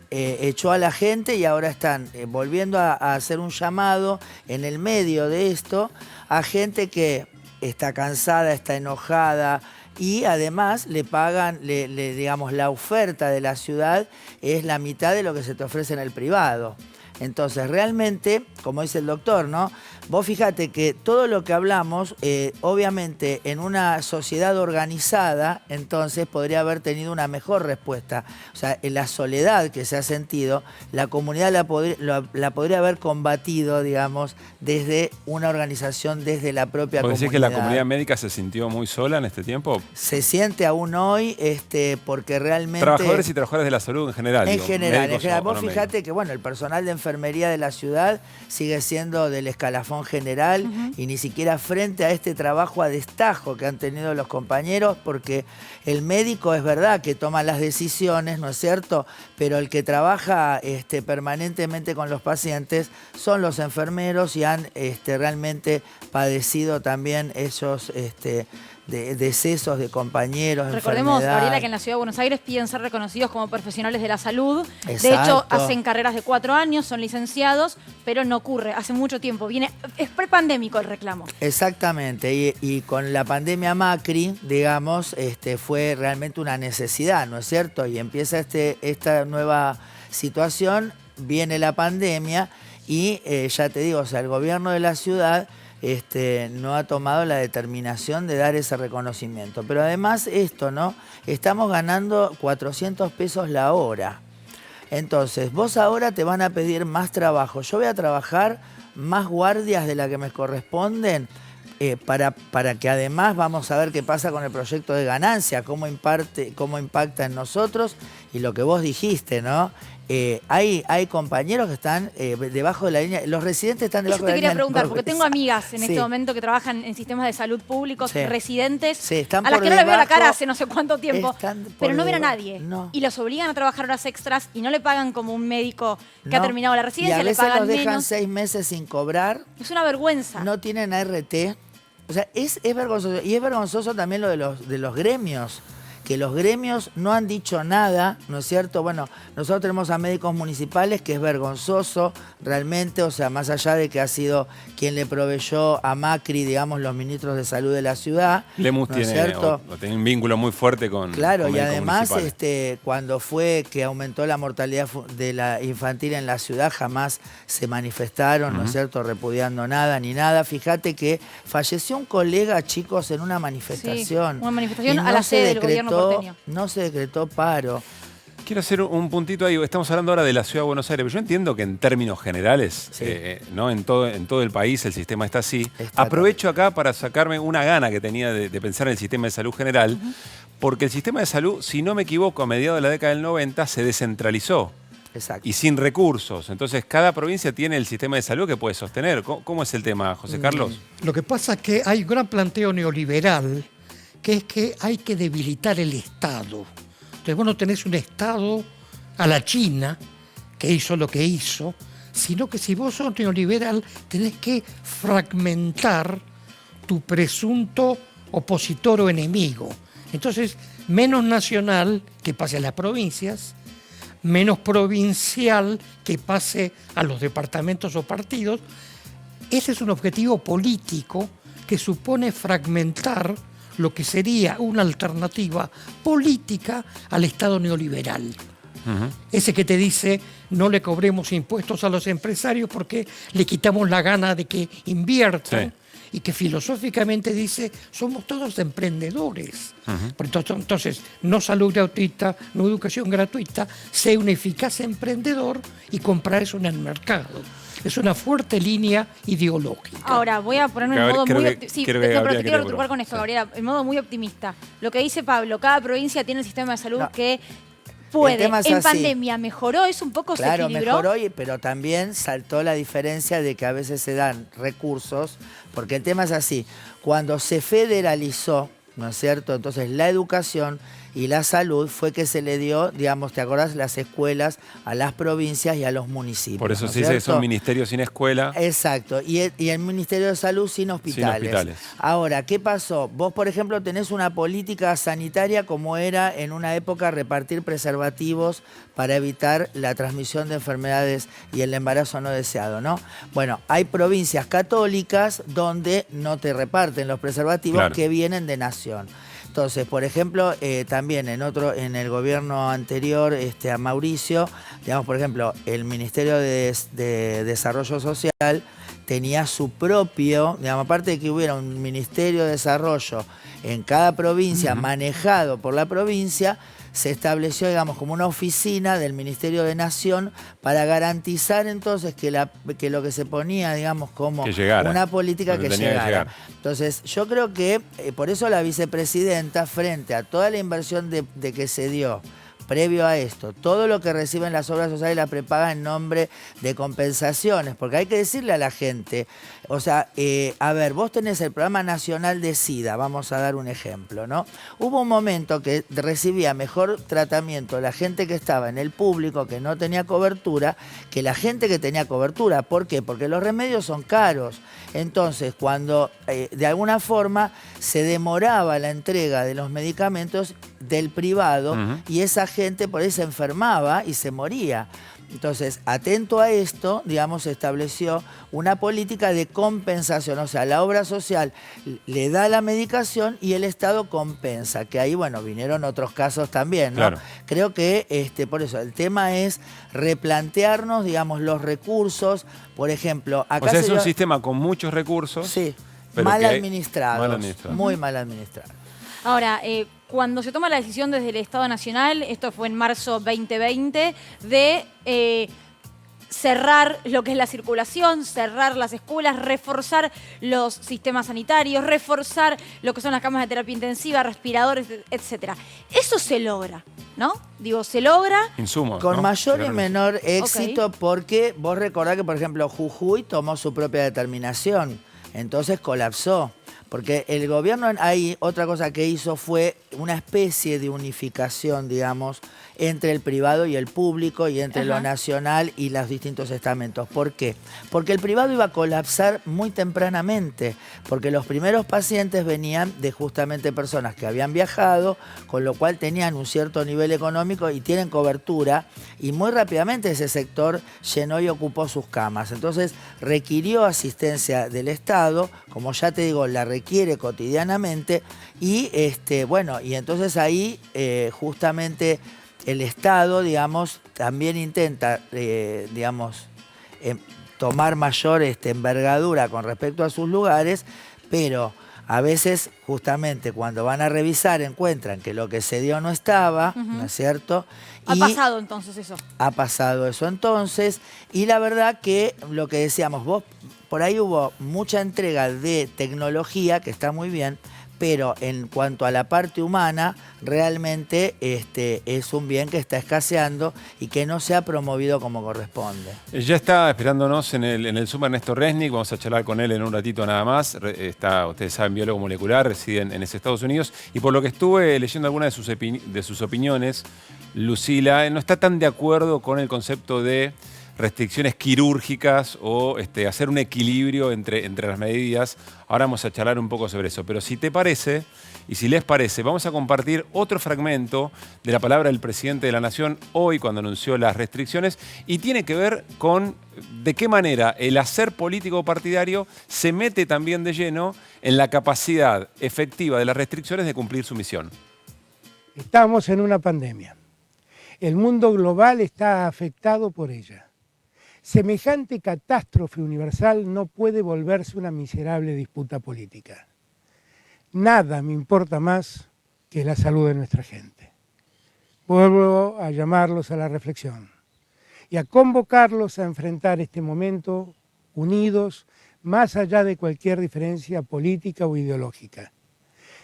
echó a la gente y ahora están volviendo a hacer un llamado en el medio de esto a gente que está cansada, está enojada, y además le pagan, digamos, la oferta de la ciudad es la mitad de lo que se te ofrece en el privado. Entonces, realmente, como dice el doctor, ¿no? Vos fíjate que todo lo que hablamos, obviamente, en una sociedad organizada, entonces podría haber tenido una mejor respuesta. O sea, en la soledad que se ha sentido, la comunidad la podría haber combatido, digamos, desde una organización, desde la propia comunidad. ¿Podés decir que la comunidad médica se sintió muy sola en este tiempo? Se siente aún hoy, porque realmente... Trabajadores y trabajadoras de la salud en general. En general. Vos fíjate que, bueno, el personal de enfermería de la ciudad sigue siendo del escalafón general y ni siquiera frente a este trabajo a destajo que han tenido los compañeros, porque el médico es verdad que toma las decisiones, ¿no es cierto? Pero el que trabaja permanentemente con los pacientes son los enfermeros, y han realmente padecido también esos de decesos de compañeros. Recordemos, Gabriela, que en la Ciudad de Buenos Aires piden ser reconocidos como profesionales de la salud. Exacto. De hecho, hacen carreras de 4 años, son licenciados, pero no ocurre. Hace mucho tiempo. Es prepandémico el reclamo. Exactamente. Y con la pandemia Macri, digamos, fue realmente una necesidad, ¿no es cierto? Y empieza esta nueva situación, viene la pandemia y ya te digo, o sea, el gobierno de la ciudad no ha tomado la determinación de dar ese reconocimiento. Pero además esto, ¿no? Estamos ganando 400 pesos la hora. Entonces, vos ahora te van a pedir más trabajo. Yo voy a trabajar más guardias de las que me corresponden para que además vamos a ver qué pasa con el proyecto de ganancia, cómo impacta en nosotros, y lo que vos dijiste, ¿no? Hay compañeros que están debajo de la línea, los residentes están debajo de la línea. Yo te quería preguntar, porque tengo amigas en este momento que trabajan en sistemas de salud públicos, residentes, a las que no les veo la cara hace no sé cuánto tiempo, pero no ven a nadie. No. Y los obligan a trabajar horas extras y no le pagan como un médico que ha terminado la residencia, y a veces le pagan los dejan menos. 6 meses sin cobrar. Es una vergüenza. No tienen ART. O sea, es vergonzoso. Y es vergonzoso también lo de los gremios, que los gremios no han dicho nada, ¿no es cierto? Bueno, nosotros tenemos a médicos municipales, que es vergonzoso realmente, o sea, más allá de que ha sido quien le proveyó a Macri, digamos, los ministros de salud de la ciudad. Lemus tiene un vínculo muy fuerte con Claro, con y además cuando fue que aumentó la mortalidad de la infantil en la ciudad, jamás se manifestaron, ¿no es cierto?, repudiando nada ni nada. Fíjate que falleció un colega, chicos, en una manifestación. Sí, una manifestación a la sede del gobierno porteño. No se decretó paro. Quiero hacer un puntito ahí. Estamos hablando ahora de la Ciudad de Buenos Aires, pero yo entiendo que en términos generales, ¿no? en todo el país el sistema está así. Aprovecho acá para sacarme una gana que tenía de pensar en el sistema de salud general, porque el sistema de salud, si no me equivoco, a mediados de la década del 90 se descentralizó. Exacto. Y sin recursos. Entonces, cada provincia tiene el sistema de salud que puede sostener. ¿Cómo es el tema, José Carlos? Lo que pasa es que hay un gran planteo neoliberal, que es que hay que debilitar el Estado. Entonces vos no tenés un Estado a la China, que hizo lo que hizo, sino que si vos sos neoliberal, tenés que fragmentar tu presunto opositor o enemigo. Entonces, menos nacional que pase a las provincias, menos provincial que pase a los departamentos o partidos. Ese es un objetivo político que supone fragmentar lo que sería una alternativa política al Estado neoliberal. Ese que te dice no le cobremos impuestos a los empresarios porque le quitamos la gana de que inviertan, y que filosóficamente dice somos todos emprendedores. Entonces, no salud gratuita, no educación gratuita, sé un eficaz emprendedor y comprar eso en el mercado. Es una fuerte línea ideológica. Ahora, voy a ponerme en modo muy optimista. Sí, pero te quiero retrucar con esto, Gabriela, en modo muy optimista. Lo que dice Pablo, cada provincia tiene el sistema de salud que puede. En pandemia mejoró, es un poco se equilibró. Claro, mejoró, pero también saltó la diferencia de que a veces se dan recursos, porque el tema es así, cuando se federalizó, ¿no es cierto? Entonces la educación y la salud fue que se le dio, digamos, ¿te acordás? Las escuelas a las provincias y a los municipios. Por eso ¿no se dice que es un ministerio sin escuela. Exacto, y el Ministerio de Salud sin hospitales. Sin hospitales. Ahora, ¿qué pasó? Vos, por ejemplo, tenés una política sanitaria como era en una época repartir preservativos para evitar la transmisión de enfermedades y el embarazo no deseado, ¿no? Bueno, hay provincias católicas donde no te reparten los preservativos que vienen de nación. Entonces, por ejemplo, también en el gobierno anterior a Mauricio, digamos, por ejemplo, el Ministerio de Desarrollo Social tenía su propio, digamos, aparte de que hubiera un Ministerio de Desarrollo en cada provincia, manejado por la provincia, se estableció, digamos, como una oficina del Ministerio de Nación para garantizar entonces que lo que se ponía, digamos, como una política que llegara. Entonces, yo creo que por eso la vicepresidenta, frente a toda la inversión de que se dio previo a esto, todo lo que reciben las obras sociales la prepaga en nombre de compensaciones, porque hay que decirle a la gente, o sea, a ver, vos tenés el Programa Nacional de SIDA, vamos a dar un ejemplo, ¿no? Hubo un momento que recibía mejor tratamiento la gente que estaba en el público, que no tenía cobertura, que la gente que tenía cobertura. ¿Por qué? Porque los remedios son caros. Entonces, cuando de alguna forma se demoraba la entrega de los medicamentos del privado y esa gente por ahí se enfermaba y se moría. Entonces, atento a esto, digamos, se estableció una política de compensación. O sea, la obra social le da la medicación y el Estado compensa. Que ahí, bueno, vinieron otros casos también, ¿no? Claro. Creo que, por eso, el tema es replantearnos, digamos, los recursos. Por ejemplo, acá es un sistema con muchos recursos. Sí, mal administrados, muy mal administrados. Ahora, cuando se toma la decisión desde el Estado Nacional, esto fue en marzo 2020, de cerrar lo que es la circulación, cerrar las escuelas, reforzar los sistemas sanitarios, reforzar lo que son las camas de terapia intensiva, respiradores, etc. Eso se logra, ¿no? Digo, se logra. Insumos, con ¿no? mayor y menor éxito, porque vos recordás que, por ejemplo, Jujuy tomó su propia determinación, entonces colapsó. Porque el gobierno ahí, otra cosa que hizo fue una especie de unificación, digamos, entre el privado y el público y entre lo nacional y los distintos estamentos. ¿Por qué? Porque el privado iba a colapsar muy tempranamente, porque los primeros pacientes venían de justamente personas que habían viajado, con lo cual tenían un cierto nivel económico y tienen cobertura, y muy rápidamente ese sector llenó y ocupó sus camas. Entonces requirió asistencia del Estado, como ya te digo, la requiere cotidianamente, y bueno, y entonces ahí justamente el Estado, digamos, también intenta, digamos, tomar mayor envergadura con respecto a sus lugares, pero a veces, justamente, cuando van a revisar, encuentran que lo que se dio no estaba, ¿no es cierto? ¿Ha pasado entonces eso? Ha pasado eso entonces, y la verdad que lo que decíamos, vos, por ahí hubo mucha entrega de tecnología, que está muy bien, pero en cuanto a la parte humana, realmente es un bien que está escaseando y que no se ha promovido como corresponde. Ya está esperándonos en el Zoom Ernesto Resnick, vamos a charlar con él en un ratito nada más. Está, ustedes saben, biólogo molecular, reside en Estados Unidos, y por lo que estuve leyendo algunas de sus opiniones, Lucila no está tan de acuerdo con el concepto de restricciones quirúrgicas o hacer un equilibrio entre las medidas. Ahora vamos a charlar un poco sobre eso. Pero si te parece, y si les parece, vamos a compartir otro fragmento de la palabra del presidente de la Nación hoy cuando anunció las restricciones, y tiene que ver con de qué manera el hacer político partidario se mete también de lleno en la capacidad efectiva de las restricciones de cumplir su misión. Estamos en una pandemia. El mundo global está afectado por ella. Semejante catástrofe universal no puede volverse una miserable disputa política. Nada me importa más que la salud de nuestra gente. Vuelvo a llamarlos a la reflexión y a convocarlos a enfrentar este momento unidos, más allá de cualquier diferencia política o ideológica.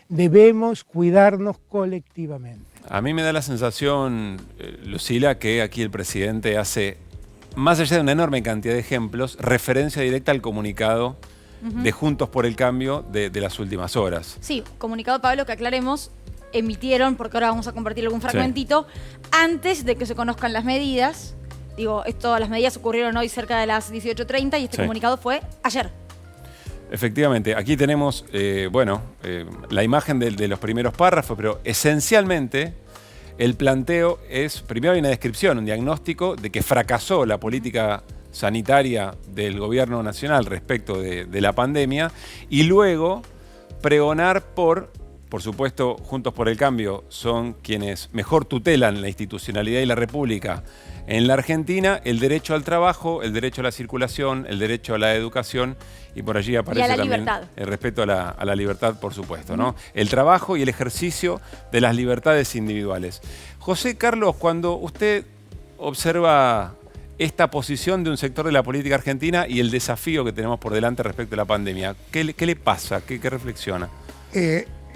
Debemos cuidarnos colectivamente. A mí me da la sensación, Lucila, que aquí el presidente hace, más allá de una enorme cantidad de ejemplos, referencia directa al comunicado de Juntos por el Cambio de las últimas horas. Sí, comunicado, Pablo, que aclaremos, emitieron, porque ahora vamos a compartir algún fragmentito, antes de que se conozcan las medidas. Digo, las medidas ocurrieron hoy cerca de las 18:30 y este comunicado fue ayer. Efectivamente, aquí tenemos, la imagen de los primeros párrafos, pero esencialmente el planteo es, primero hay una descripción, un diagnóstico de que fracasó la política sanitaria del gobierno nacional respecto de la pandemia, y luego pregonar por supuesto, Juntos por el Cambio son quienes mejor tutelan la institucionalidad y la república en la Argentina, el derecho al trabajo, el derecho a la circulación, el derecho a la educación, y por allí aparece también libertad. El respeto a la libertad, por supuesto, ¿no? El trabajo y el ejercicio de las libertades individuales. José Carlos, cuando usted observa esta posición de un sector de la política argentina y el desafío que tenemos por delante respecto a la pandemia, ¿qué le pasa? ¿Qué reflexiona?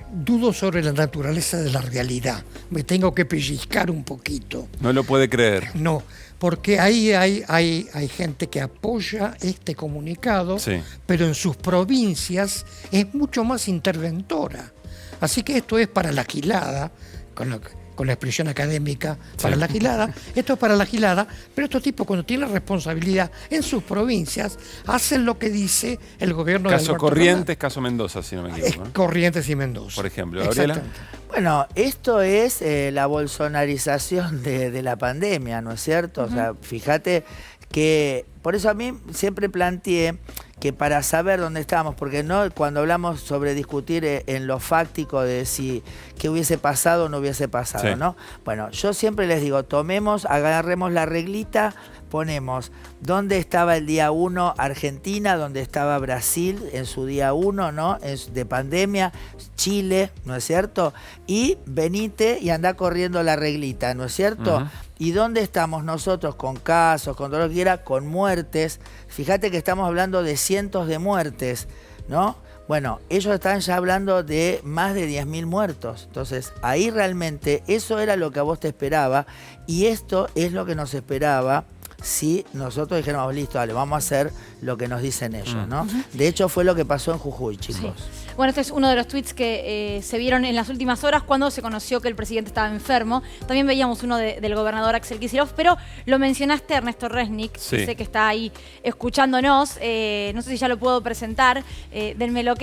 Dudo sobre la naturaleza de la realidad. Me tengo que pellizcar un poquito. No lo puede creer. No, porque ahí hay gente que apoya este comunicado, sí, pero en sus provincias es mucho más interventora. Así que esto es para la gilada, con la expresión académica, para sí, la gilada. Esto es para la gilada, pero estos tipos, cuando tienen responsabilidad en sus provincias, hacen lo que dice el gobierno de Caso Corrientes, caso Mendoza, si no me equivoco, ¿no? Corrientes y Mendoza. Por ejemplo, Gabriela. Bueno, esto es la bolsonarización de la pandemia, ¿no es cierto? O sea, fíjate que, por eso a mí siempre planteé que para saber dónde estamos, porque no cuando hablamos sobre discutir en lo fáctico de si qué hubiese pasado o no hubiese pasado, sí, ¿no? Bueno, yo siempre les digo, agarremos la reglita, ponemos dónde estaba el día 1 Argentina, dónde estaba Brasil en su día 1, ¿no? De pandemia, Chile, ¿no es cierto? Y venite y anda corriendo la reglita, ¿no es cierto? ¿Y dónde estamos nosotros con casos, con todo lo que quiera, con muertes? Fíjate que estamos hablando de cientos de muertes, ¿no? Bueno, ellos están ya hablando de más de 10.000 muertos. Entonces, ahí realmente eso era lo que a vos te esperaba, y esto es lo que nos esperaba si nosotros dijéramos, listo, dale, vamos a hacer lo que nos dicen ellos, ¿no? De hecho, fue lo que pasó en Jujuy, chicos. Sí. Bueno, este es uno de los tweets que se vieron en las últimas horas cuando se conoció que el presidente estaba enfermo. También veíamos uno del gobernador Axel Kicillof, pero lo mencionaste, Ernesto Resnick, sí, sé que está ahí escuchándonos. No sé si ya lo puedo presentar, denme el ok.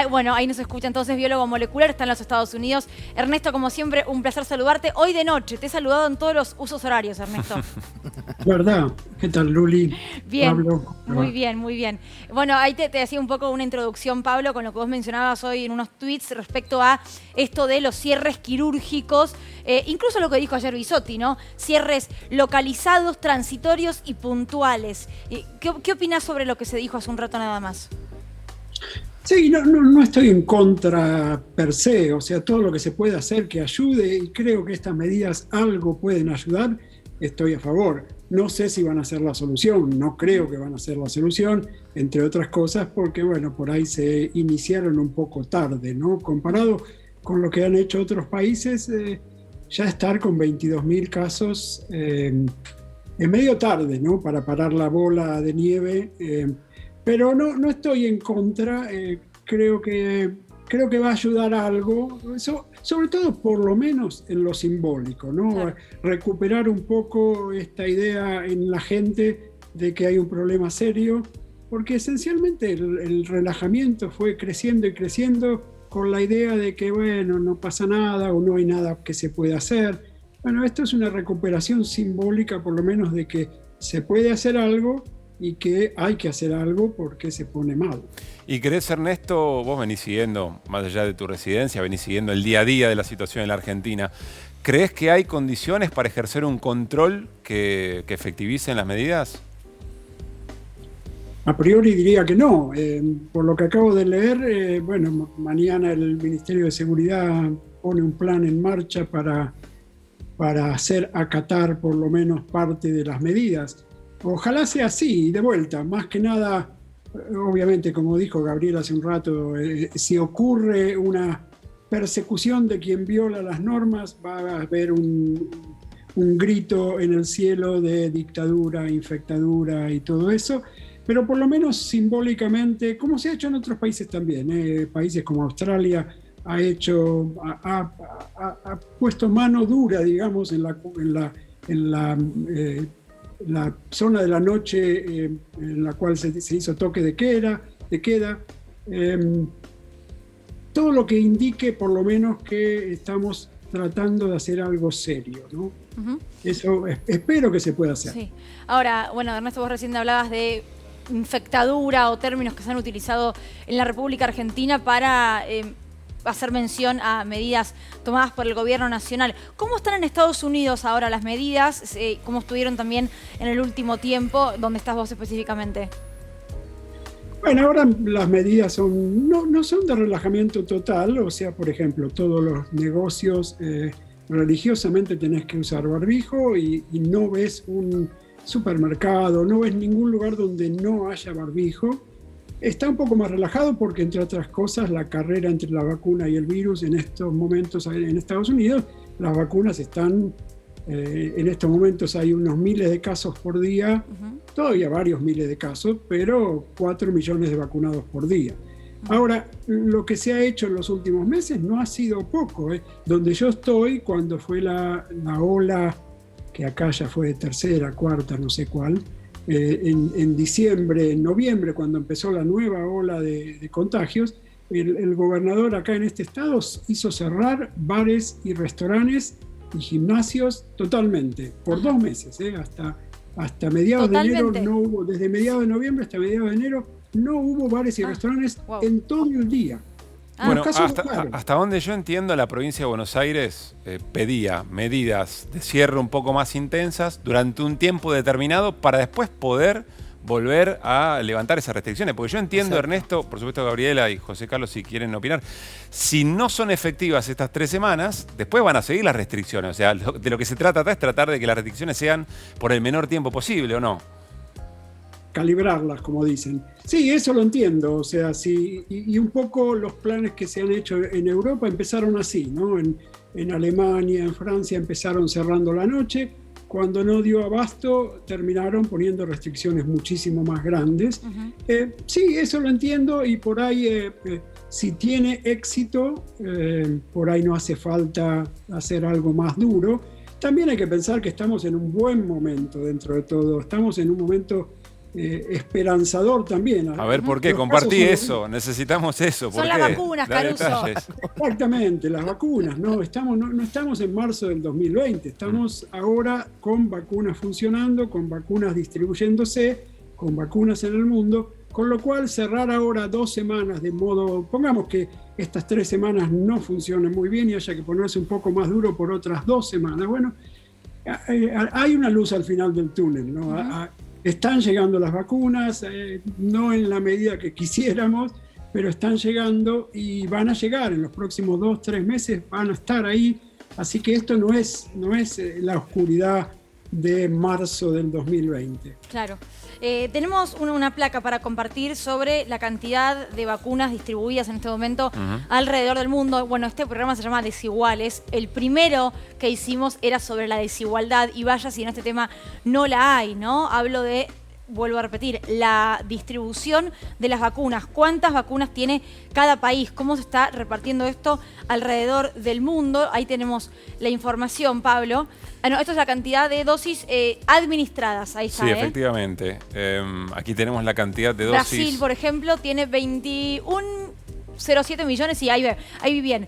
Bueno, ahí nos escucha entonces, biólogo molecular, está en los Estados Unidos. Ernesto, como siempre, un placer saludarte. Hoy de noche, te he saludado en todos los usos horarios, Ernesto. ¿Verdad? ¿Qué tal, Luli? Bien, Pablo. muy bien, muy bien. Bueno, ahí te hacía un poco una introducción, Pablo, con lo que vos mencionabas hoy en unos tweets respecto a esto de los cierres quirúrgicos, incluso lo que dijo ayer Bisotti, ¿no? Cierres localizados, transitorios y puntuales. ¿Qué opinás sobre lo que se dijo hace un rato nada más? Sí, no estoy en contra per se, o sea, todo lo que se puede hacer que ayude, y creo que estas medidas algo pueden ayudar, estoy a favor. No sé si van a ser la solución, no creo que van a ser la solución, entre otras cosas porque, bueno, por ahí se iniciaron un poco tarde, ¿no? Comparado con lo que han hecho otros países, ya estar con 22.000 casos es medio tarde, ¿no? Para parar la bola de nieve, pero no estoy en contra, creo que va a ayudar a algo, sobre todo por lo menos en lo simbólico, ¿no? Claro. Recuperar un poco esta idea en la gente de que hay un problema serio, porque esencialmente el relajamiento fue creciendo y creciendo con la idea de que, bueno, no pasa nada o no hay nada que se pueda hacer. Bueno, esto es una recuperación simbólica, por lo menos, de que se puede hacer algo y que hay que hacer algo porque se pone mal. ¿Y crees, Ernesto, vos venís siguiendo, más allá de tu residencia, venís siguiendo el día a día de la situación en la Argentina, ¿crees que hay condiciones para ejercer un control que efectivicen las medidas? A priori diría que no. Por lo que acabo de leer, bueno, mañana el Ministerio de Seguridad pone un plan en marcha para hacer acatar por lo menos parte de las medidas. Ojalá sea así, de vuelta, más que nada, obviamente, como dijo Gabriel hace un rato, si ocurre una persecución de quien viola las normas, va a haber un grito en el cielo de dictadura, infectadura y todo eso, pero por lo menos simbólicamente, como se ha hecho en otros países también, países como Australia ha puesto mano dura, digamos, en la zona de la noche en la cual se hizo toque de queda, todo lo que indique por lo menos que estamos tratando de hacer algo serio, ¿no? Uh-huh. Eso espero que se pueda hacer. Sí. Ahora, bueno, Ernesto, vos recién hablabas de infectadura o términos que se han utilizado en la República Argentina para hacer mención a medidas tomadas por el gobierno nacional. ¿Cómo están en Estados Unidos ahora las medidas? ¿Cómo estuvieron también en el último tiempo? ¿Dónde estás vos específicamente? Bueno, ahora las medidas no son de relajamiento total, o sea, por ejemplo, todos los negocios religiosamente tenés que usar barbijo y no ves un supermercado, no ves ningún lugar donde no haya barbijo. Está un poco más relajado porque, entre otras cosas, la carrera entre la vacuna y el virus en estos momentos en Estados Unidos, las vacunas están, en estos momentos hay unos miles de casos por día, todavía varios miles de casos, pero 4 millones de vacunados por día. Ahora, lo que se ha hecho en los últimos meses no ha sido poco. Donde yo estoy, cuando fue la ola, que acá ya fue de tercera, cuarta, no sé cuál, en diciembre, en noviembre, cuando empezó la nueva ola de contagios, el gobernador acá en este estado hizo cerrar bares y restaurantes y gimnasios totalmente, por 2 meses, hasta mediados de enero no hubo, desde mediados de noviembre hasta mediados de enero, no hubo bares y restaurantes en todo el día. Bueno, hasta donde yo entiendo, la provincia de Buenos Aires pedía medidas de cierre un poco más intensas durante un tiempo determinado para después poder volver a levantar esas restricciones. Porque yo entiendo, exacto, Ernesto, por supuesto Gabriela y José Carlos, si quieren opinar, si no son efectivas estas 3 semanas, después van a seguir las restricciones. O sea, de lo que se trata acá es tratar de que las restricciones sean por el menor tiempo posible, ¿o no? Calibrarlas, como dicen. Sí, eso lo entiendo, o sea, sí, y un poco los planes que se han hecho en Europa empezaron así, ¿no? En Alemania, en Francia empezaron cerrando la noche, cuando no dio abasto terminaron poniendo restricciones muchísimo más grandes. Sí, eso lo entiendo y por ahí, si tiene éxito, por ahí no hace falta hacer algo más duro. También hay que pensar que estamos en un buen momento dentro de todo, estamos en un momento esperanzador también. A ver, ¿por qué? Compartí eso, necesitamos eso. Son las vacunas, Caruso. Exactamente, las vacunas. No estamos en marzo del 2020, estamos ahora con vacunas funcionando, con vacunas distribuyéndose, con vacunas en el mundo, con lo cual cerrar ahora 2 semanas de modo, pongamos que estas 3 semanas no funcionen muy bien y haya que ponerse un poco más duro por otras 2 semanas. Bueno, hay una luz al final del túnel, ¿no? Están llegando las vacunas, no en la medida que quisiéramos, pero están llegando y van a llegar en los próximos 2-3 meses, van a estar ahí. Así que esto no es la oscuridad de marzo del 2020. Claro. Tenemos una placa para compartir sobre la cantidad de vacunas distribuidas en este momento alrededor del mundo. Bueno, este programa se llama Desiguales. El primero que hicimos era sobre la desigualdad y vaya si en este tema no la hay, ¿no? Hablo de, vuelvo a repetir, la distribución de las vacunas. ¿Cuántas vacunas tiene cada país? ¿Cómo se está repartiendo esto alrededor del mundo? Ahí tenemos la información, Pablo. No, esto es la cantidad de dosis administradas. Ahí está, sí, efectivamente. Aquí tenemos la cantidad de dosis. Brasil, por ejemplo, tiene 21,07 millones. Sí, ahí vi bien.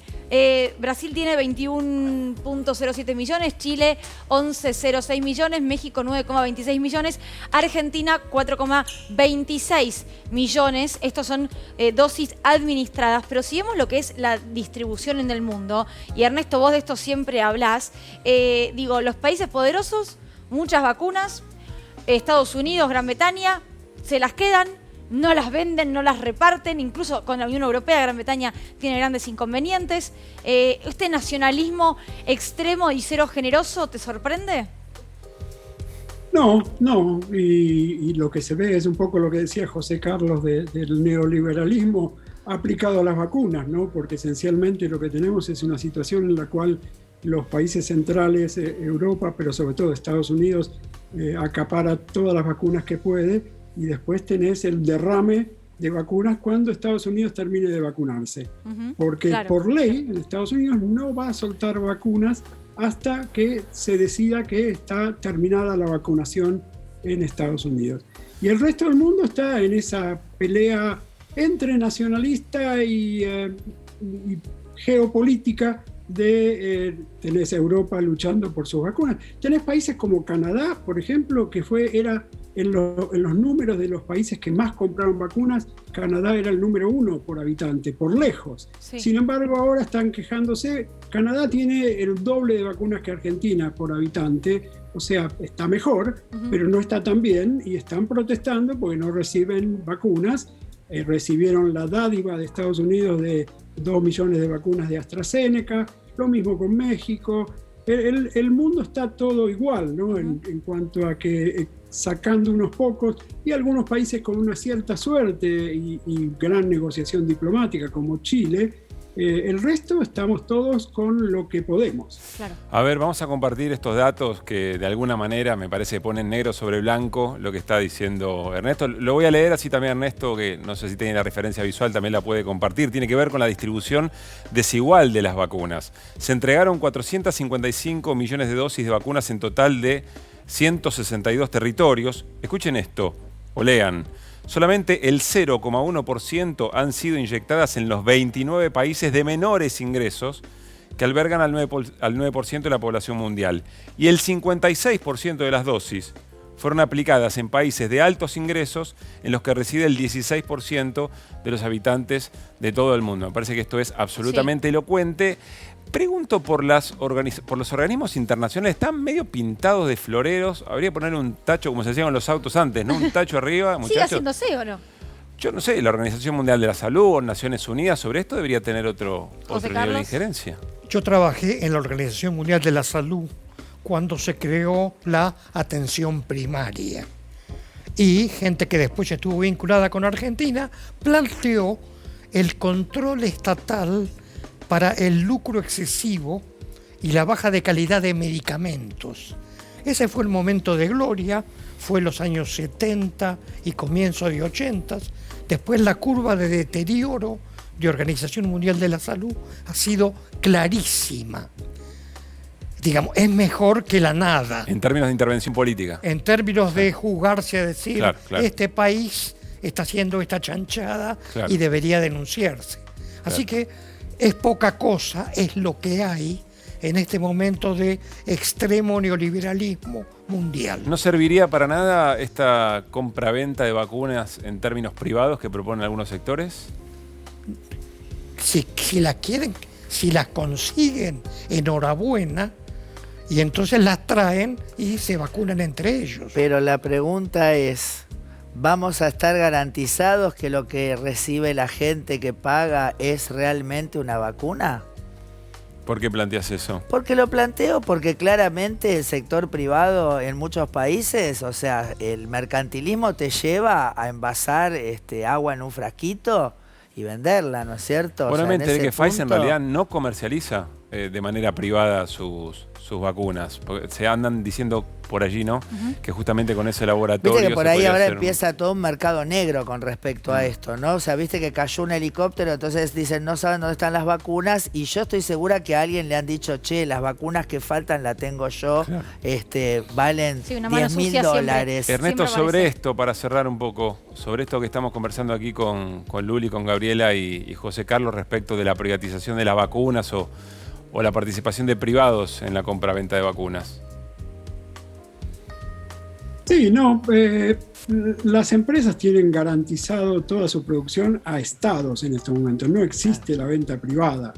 Brasil tiene 21,07 millones, Chile 11,06 millones, México 9,26 millones, Argentina 4,26 millones. Estos son dosis administradas, pero si vemos lo que es la distribución en el mundo, y Ernesto, vos de esto siempre hablás, los países poderosos, muchas vacunas, Estados Unidos, Gran Bretaña, se las quedan, no las venden, no las reparten, incluso con la Unión Europea, Gran Bretaña tiene grandes inconvenientes. ¿Este nacionalismo extremo y cero generoso te sorprende? No, y lo que se ve es un poco lo que decía José Carlos del neoliberalismo aplicado a las vacunas, ¿no? Porque esencialmente lo que tenemos es una situación en la cual los países centrales, Europa, pero sobre todo Estados Unidos, acapara todas las vacunas que puede, y después tenés el derrame de vacunas cuando Estados Unidos termine de vacunarse. Porque por ley en Estados Unidos no va a soltar vacunas hasta que se decida que está terminada la vacunación en Estados Unidos. Y el resto del mundo está en esa pelea entre nacionalista y geopolítica tenés a Europa luchando por sus vacunas. Tenés países como Canadá, por ejemplo, que era en los números de los países que más compraron vacunas, Canadá era el número 1 por habitante, por lejos. Sí. Sin embargo, ahora están quejándose. Canadá tiene el doble de vacunas que Argentina por habitante, o sea, está mejor, pero no está tan bien, y están protestando porque no reciben vacunas. Recibieron la dádiva de Estados Unidos de 2 millones de vacunas de AstraZeneca, lo mismo con México. El mundo está todo igual, ¿no? En cuanto a que sacando unos pocos, y algunos países con una cierta suerte y gran negociación diplomática como Chile, el resto estamos todos con lo que podemos. Claro. A ver, vamos a compartir estos datos que de alguna manera me parece ponen negro sobre blanco lo que está diciendo Ernesto. Lo voy a leer así también, Ernesto, que no sé si tiene la referencia visual, también la puede compartir. Tiene que ver con la distribución desigual de las vacunas. Se entregaron 455 millones de dosis de vacunas en total de 162 territorios. Escuchen esto, o lean. Solamente el 0,1% han sido inyectadas en los 29 países de menores ingresos que albergan al 9% de la población mundial. Y el 56% de las dosis fueron aplicadas en países de altos ingresos en los que reside el 16% de los habitantes de todo el mundo. Me parece que esto es absolutamente elocuente. Pregunto por los organismos internacionales, están medio pintados de floreros. Habría que poner un tacho, como se hacía con los autos antes, ¿no? Un tacho arriba, muchachos. ¿Sigue haciéndose o no? Yo no sé, la Organización Mundial de la Salud o Naciones Unidas sobre esto debería tener otro nivel de injerencia. Yo trabajé en la Organización Mundial de la Salud cuando se creó la atención primaria. Y gente que después estuvo vinculada con Argentina planteó el control estatal para el lucro excesivo y la baja de calidad de medicamentos. Ese fue el momento de gloria, fue los años 70 y comienzo de 80. Después la curva de deterioro de Organización Mundial de la Salud ha sido clarísima. Digamos, es mejor que la nada. En términos de intervención política. En términos de jugarse a decir, claro. Este país está haciendo esta chanchada y debería denunciarse. Así que es poca cosa, es lo que hay en este momento de extremo neoliberalismo mundial. ¿No serviría para nada esta compraventa de vacunas en términos privados que proponen algunos sectores? Si la quieren, si las consiguen, enhorabuena, y entonces las traen y se vacunan entre ellos. Pero la pregunta es, ¿vamos a estar garantizados que lo que recibe la gente que paga es realmente una vacuna? ¿Por qué planteas eso? Porque lo planteo porque claramente el sector privado en muchos países, o sea, el mercantilismo te lleva a envasar agua en un frasquito y venderla, ¿no es cierto? Bueno, o sea, me enteré que Pfizer en realidad no comercializa de manera privada sus vacunas. Porque se andan diciendo por allí, ¿no? Que justamente con ese laboratorio... Viste que por ahí ahora hacer empieza todo un mercado negro con respecto a esto, ¿no? O sea, viste que cayó un helicóptero, entonces dicen, no saben dónde están las vacunas, y yo estoy segura que a alguien le han dicho, che, las vacunas que faltan las tengo yo, valen Sí, una mano $10.000. sucia siempre. Ernesto, Siempre sobre parece. esto, para cerrar un poco, sobre esto que estamos conversando aquí con Luli, con Gabriela y José Carlos respecto de la privatización de las vacunas o la participación de privados en la compra-venta de vacunas. Sí, no, las empresas tienen garantizado toda su producción a estados en este momento. No existe la venta privada.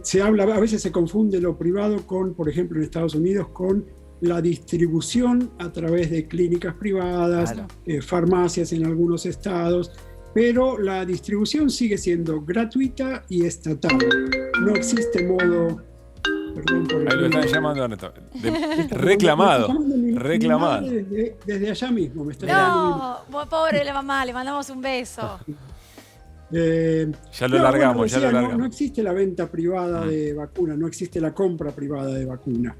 Se habla, a veces se confunde lo privado con, por ejemplo, en Estados Unidos, con la distribución a través de clínicas privadas, farmacias en algunos estados, pero la distribución sigue siendo gratuita y estatal. No existe modo... Perdón por Ahí lo están llamando, Ernesto. Reclamado. Reclamado. Desde allá mismo me está llamando. No, pobre la mamá, le mandamos un beso. Ya lo largamos, ya lo largamos. No existe la venta privada de vacunas, no existe la compra privada de vacunas.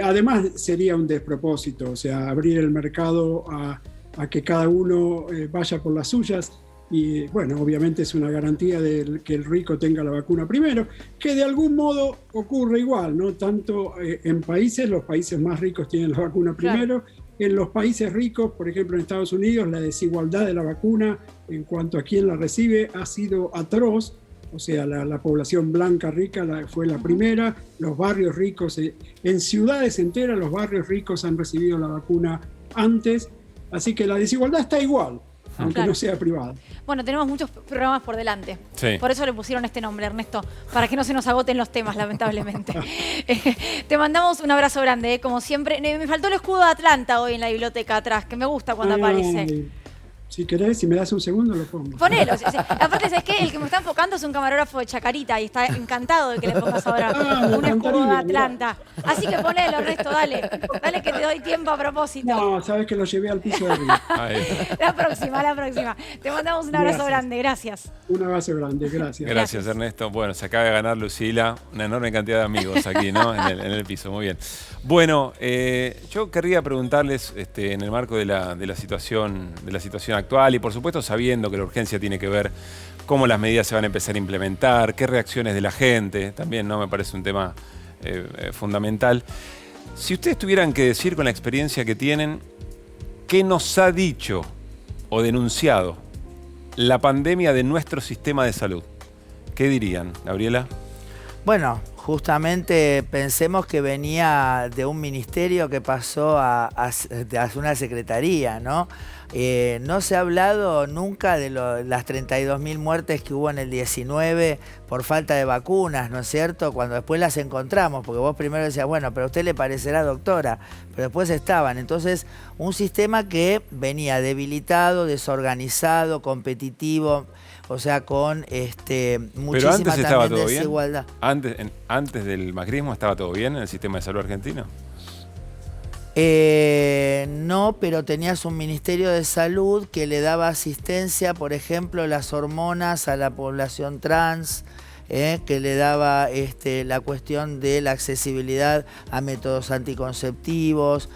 Además sería un despropósito, o sea, abrir el mercado a que cada uno vaya por las suyas. Y bueno, obviamente es una garantía de que el rico tenga la vacuna primero, que de algún modo ocurre igual, ¿no? Tanto en países, los países más ricos tienen la vacuna primero. En los países ricos, por ejemplo en Estados Unidos, la desigualdad de la vacuna en cuanto a quién la recibe ha sido atroz. O sea, la población blanca rica fue la primera, los barrios ricos, en ciudades enteras los barrios ricos han recibido la vacuna antes, así que la desigualdad está igual, aunque no sea privada. Bueno, tenemos muchos programas por delante. Sí. Por eso le pusieron este nombre, Ernesto, para que no se nos agoten los temas, lamentablemente. Te mandamos un abrazo grande, como siempre. Me faltó el escudo de Atlanta hoy en la biblioteca atrás, que me gusta cuando aparece. Si querés, si me das un segundo, lo pongo. Ponelo. Sí. Aparte, ¿sabes qué? El que me está enfocando es un camarógrafo de Chacarita y está encantado de que le pongas ahora un escudo de Atlanta. Así que ponelo, Ernesto, dale. Dale que te doy tiempo a propósito. No, sabes que lo llevé al piso de arriba. La próxima. Te mandamos un abrazo grande, gracias. Un abrazo grande, gracias. Gracias, Ernesto. Bueno, se acaba de ganar Lucila una enorme cantidad de amigos aquí, ¿no? en el piso, muy bien. Bueno, yo querría preguntarles, en el marco de la situación actual y por supuesto sabiendo que la urgencia tiene que ver cómo las medidas se van a empezar a implementar, qué reacciones de la gente, también no me parece un tema fundamental. Si ustedes tuvieran que decir con la experiencia que tienen, ¿qué nos ha dicho o denunciado la pandemia de nuestro sistema de salud? ¿Qué dirían, Gabriela? Bueno, justamente pensemos que venía de un ministerio que pasó a una secretaría, ¿no? No se ha hablado nunca de las 32.000 muertes que hubo en el 19 por falta de vacunas, ¿no es cierto? Cuando después las encontramos, porque vos primero decías, bueno, pero a usted le parecerá doctora, pero después estaban. Entonces, un sistema que venía debilitado, desorganizado, competitivo, o sea, con muchísima también desigualdad. Antes del macrismo estaba todo bien en el sistema de salud argentino. No, pero tenías un Ministerio de Salud que le daba asistencia, por ejemplo, las hormonas a la población trans, que le daba la cuestión de la accesibilidad a métodos anticonceptivos.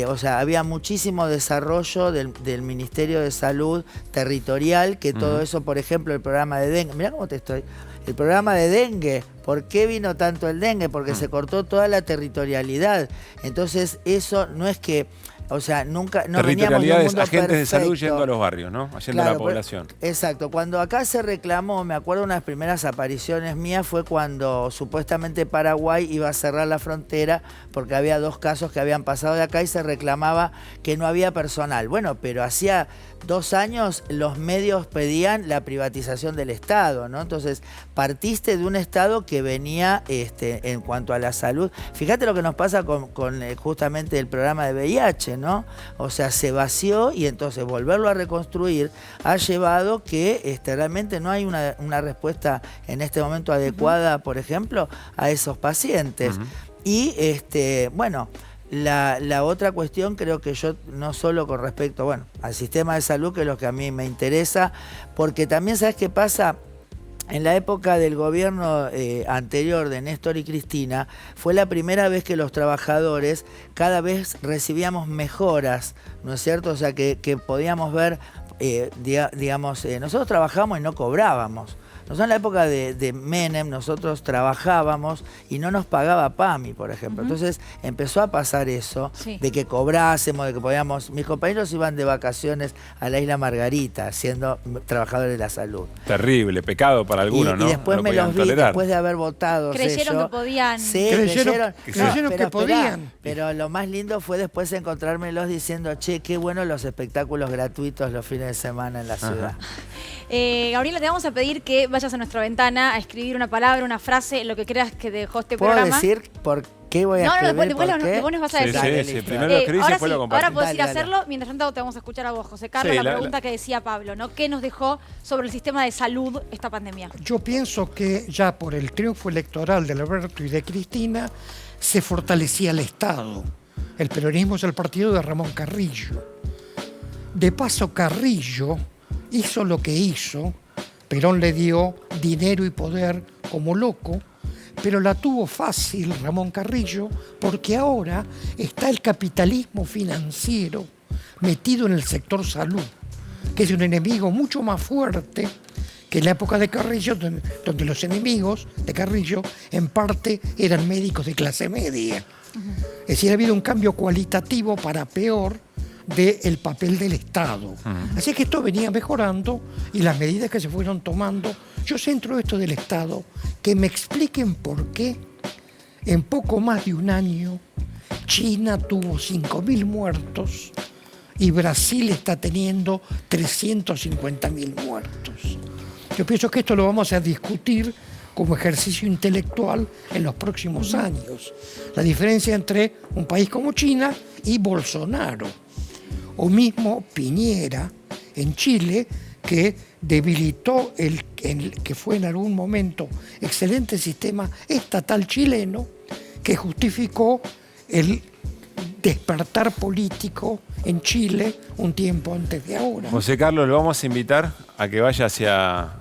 O sea, había muchísimo desarrollo del Ministerio de Salud territorial, que todo eso, por ejemplo, el programa de dengue. Mirá cómo te estoy... El programa de dengue, ¿por qué vino tanto el dengue? Porque se cortó toda la territorialidad. Entonces, eso no es que... O sea, nunca... No territorialidad es agentes perfecto. de salud yendo a los barrios, ¿no? Yendo a la población. Exacto. Cuando acá se reclamó, me acuerdo una de las primeras apariciones mías fue cuando supuestamente Paraguay iba a cerrar la frontera porque había 2 casos que habían pasado de acá y se reclamaba que no había personal. Bueno, pero hacía 2 años los medios pedían la privatización del Estado, ¿no? Entonces, partiste de un Estado que venía en cuanto a la salud. Fíjate lo que nos pasa con justamente el programa de VIH, ¿no? O sea, se vació y entonces volverlo a reconstruir ha llevado que realmente no hay una respuesta en este momento adecuada, por ejemplo, a esos pacientes. Y, bueno, la otra cuestión creo que yo, no solo con respecto, bueno, al sistema de salud, que es lo que a mí me interesa, porque también, ¿sabes qué pasa? En la época del gobierno anterior de Néstor y Cristina, fue la primera vez que los trabajadores cada vez recibíamos mejoras, ¿no es cierto? O sea, que podíamos ver, digamos, nosotros trabajábamos y no cobrábamos. Nosotros en la época de Menem, nosotros trabajábamos y no nos pagaba PAMI, por ejemplo. Entonces empezó a pasar eso, de que cobrásemos, de que podíamos... Mis compañeros iban de vacaciones a la Isla Margarita, siendo trabajadores de la salud. Terrible, pecado para algunos, ¿no? Y después me los vi, después de haber votado. Creyeron que podían. Sí, creyeron que podían. Pero lo más lindo fue después encontrármelos diciendo, che, qué bueno los espectáculos gratuitos los fines de semana en la ciudad. Gabriela, te vamos a pedir que vayas a nuestra ventana a escribir una palabra, una frase, lo que creas que dejó este ¿Puedo programa. decir por qué voy a escribir? Después nos vas a decir. Sí, primero lo escribís y después lo compartís. Ahora podés ir a hacerlo, mientras tanto te vamos a escuchar a vos, José Carlos, la pregunta que decía Pablo, ¿no? ¿Qué nos dejó sobre el sistema de salud esta pandemia? Yo pienso que ya por el triunfo electoral de Alberto y de Cristina se fortalecía el Estado. El peronismo es el partido de Ramón Carrillo. De paso, Carrillo hizo lo que hizo. Perón le dio dinero y poder como loco, pero la tuvo fácil Ramón Carrillo porque ahora está el capitalismo financiero metido en el sector salud, que es un enemigo mucho más fuerte que en la época de Carrillo, donde los enemigos de Carrillo en parte eran médicos de clase media. Es decir, ha habido un cambio cualitativo para peor del papel del Estado. Así que esto venía mejorando y las medidas que se fueron tomando. Yo centro esto del Estado, que me expliquen por qué en poco más de un año China tuvo 5.000 muertos y Brasil está teniendo 350.000 muertos. Yo pienso que esto lo vamos a discutir como ejercicio intelectual en los próximos años. La diferencia entre un país como China y Bolsonaro. O mismo Piñera en Chile, que debilitó el que fue en algún momento excelente sistema estatal chileno, que justificó el despertar político en Chile un tiempo antes de ahora. José Carlos, lo vamos a invitar a que vaya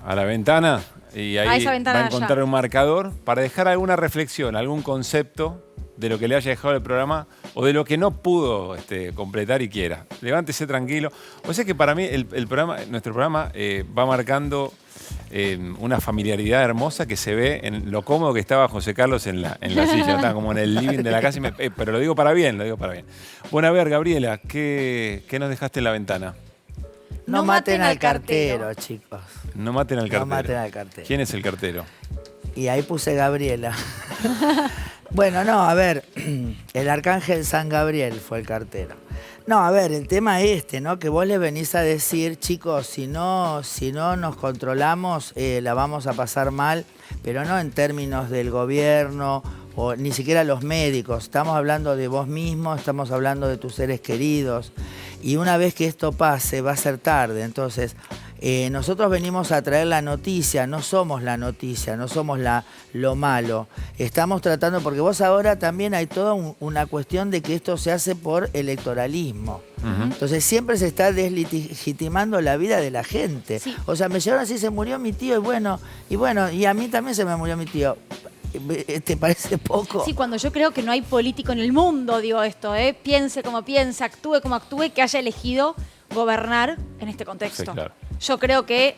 a la ventana y ahí va a encontrar un marcador para dejar alguna reflexión, algún concepto de lo que le haya dejado el programa o de lo que no pudo completar y quiera. Levántese tranquilo. O sea que para mí nuestro programa va marcando una familiaridad hermosa que se ve en lo cómodo que estaba José Carlos en la silla. Estaba como en el living de la casa. Pero lo digo para bien, Bueno, a ver, Gabriela, ¿qué nos dejaste en la ventana? No maten al cartero, chicos. No maten al cartero. No maten al cartero. ¿Quién es el cartero? Y ahí puse Gabriela. Bueno, no, a ver, el arcángel San Gabriel fue el cartero. No, a ver, el tema ¿no? Que vos le venís a decir, chicos, si no nos controlamos, la vamos a pasar mal, pero no en términos del gobierno o ni siquiera los médicos. Estamos hablando de vos mismo, estamos hablando de tus seres queridos. Y una vez que esto pase, va a ser tarde. Entonces, nosotros venimos a traer la noticia, no somos la noticia, no somos lo malo. Estamos tratando, porque vos ahora también hay toda una cuestión de que esto se hace por electoralismo. Entonces siempre se está deslegitimando la vida de la gente. Sí. O sea, me llegaron así, se murió mi tío y a mí también se me murió mi tío. ¿Te parece poco? Sí, cuando yo creo que no hay político en el mundo, digo esto, piense como piense, actúe como actúe, que haya elegido gobernar en este contexto. Sí, claro. Yo creo que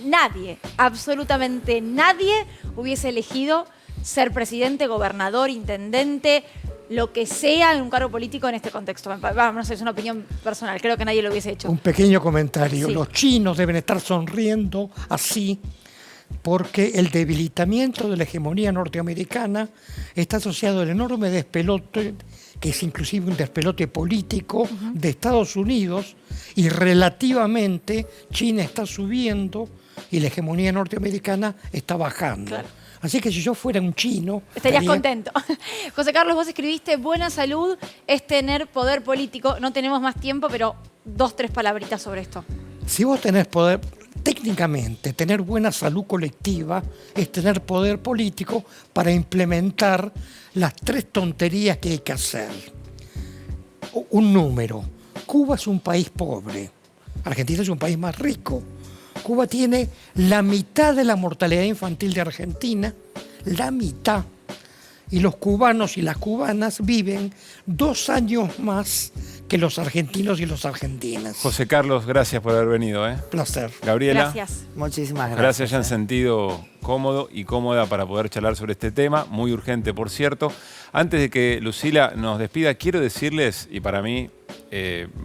nadie, absolutamente nadie, hubiese elegido ser presidente, gobernador, intendente, lo que sea en un cargo político en este contexto. No sé, es una opinión personal, creo que nadie lo hubiese hecho. Un pequeño comentario. Sí. Los chinos deben estar sonriendo así porque el debilitamiento de la hegemonía norteamericana está asociado al enorme despelote, que es inclusive un despelote político de Estados Unidos, y relativamente China está subiendo y la hegemonía norteamericana está bajando. Claro. Así que si yo fuera un chino... Estarías contento. José Carlos, vos escribiste, buena salud es tener poder político. No tenemos más tiempo, pero 2, 3 palabritas sobre esto. Si vos tenés poder, técnicamente, tener buena salud colectiva es tener poder político para implementar las 3 tonterías que hay que hacer. Un número. Cuba es un país pobre. Argentina es un país más rico. Cuba tiene la mitad de la mortalidad infantil de Argentina, la mitad. Y los cubanos y las cubanas viven 2 años más que los argentinos y las argentinas. José Carlos, gracias por haber venido. Placer. Gabriela. Gracias. Muchísimas gracias. Gracias, hayan sentido cómodo y cómoda para poder charlar sobre este tema, muy urgente, por cierto. Antes de que Lucila nos despida, quiero decirles, y para mí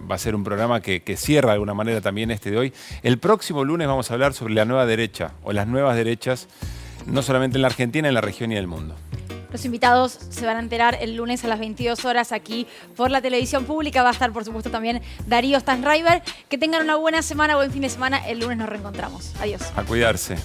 va a ser un programa que cierra de alguna manera también este de hoy, el próximo lunes vamos a hablar sobre la nueva derecha, o las nuevas derechas, no solamente en la Argentina, en la región y en el mundo. Los invitados se van a enterar el lunes a las 22 horas aquí por la televisión pública. Va a estar, por supuesto, también Darío Stanraiver. Que tengan una buena semana, buen fin de semana. El lunes nos reencontramos. Adiós. A cuidarse.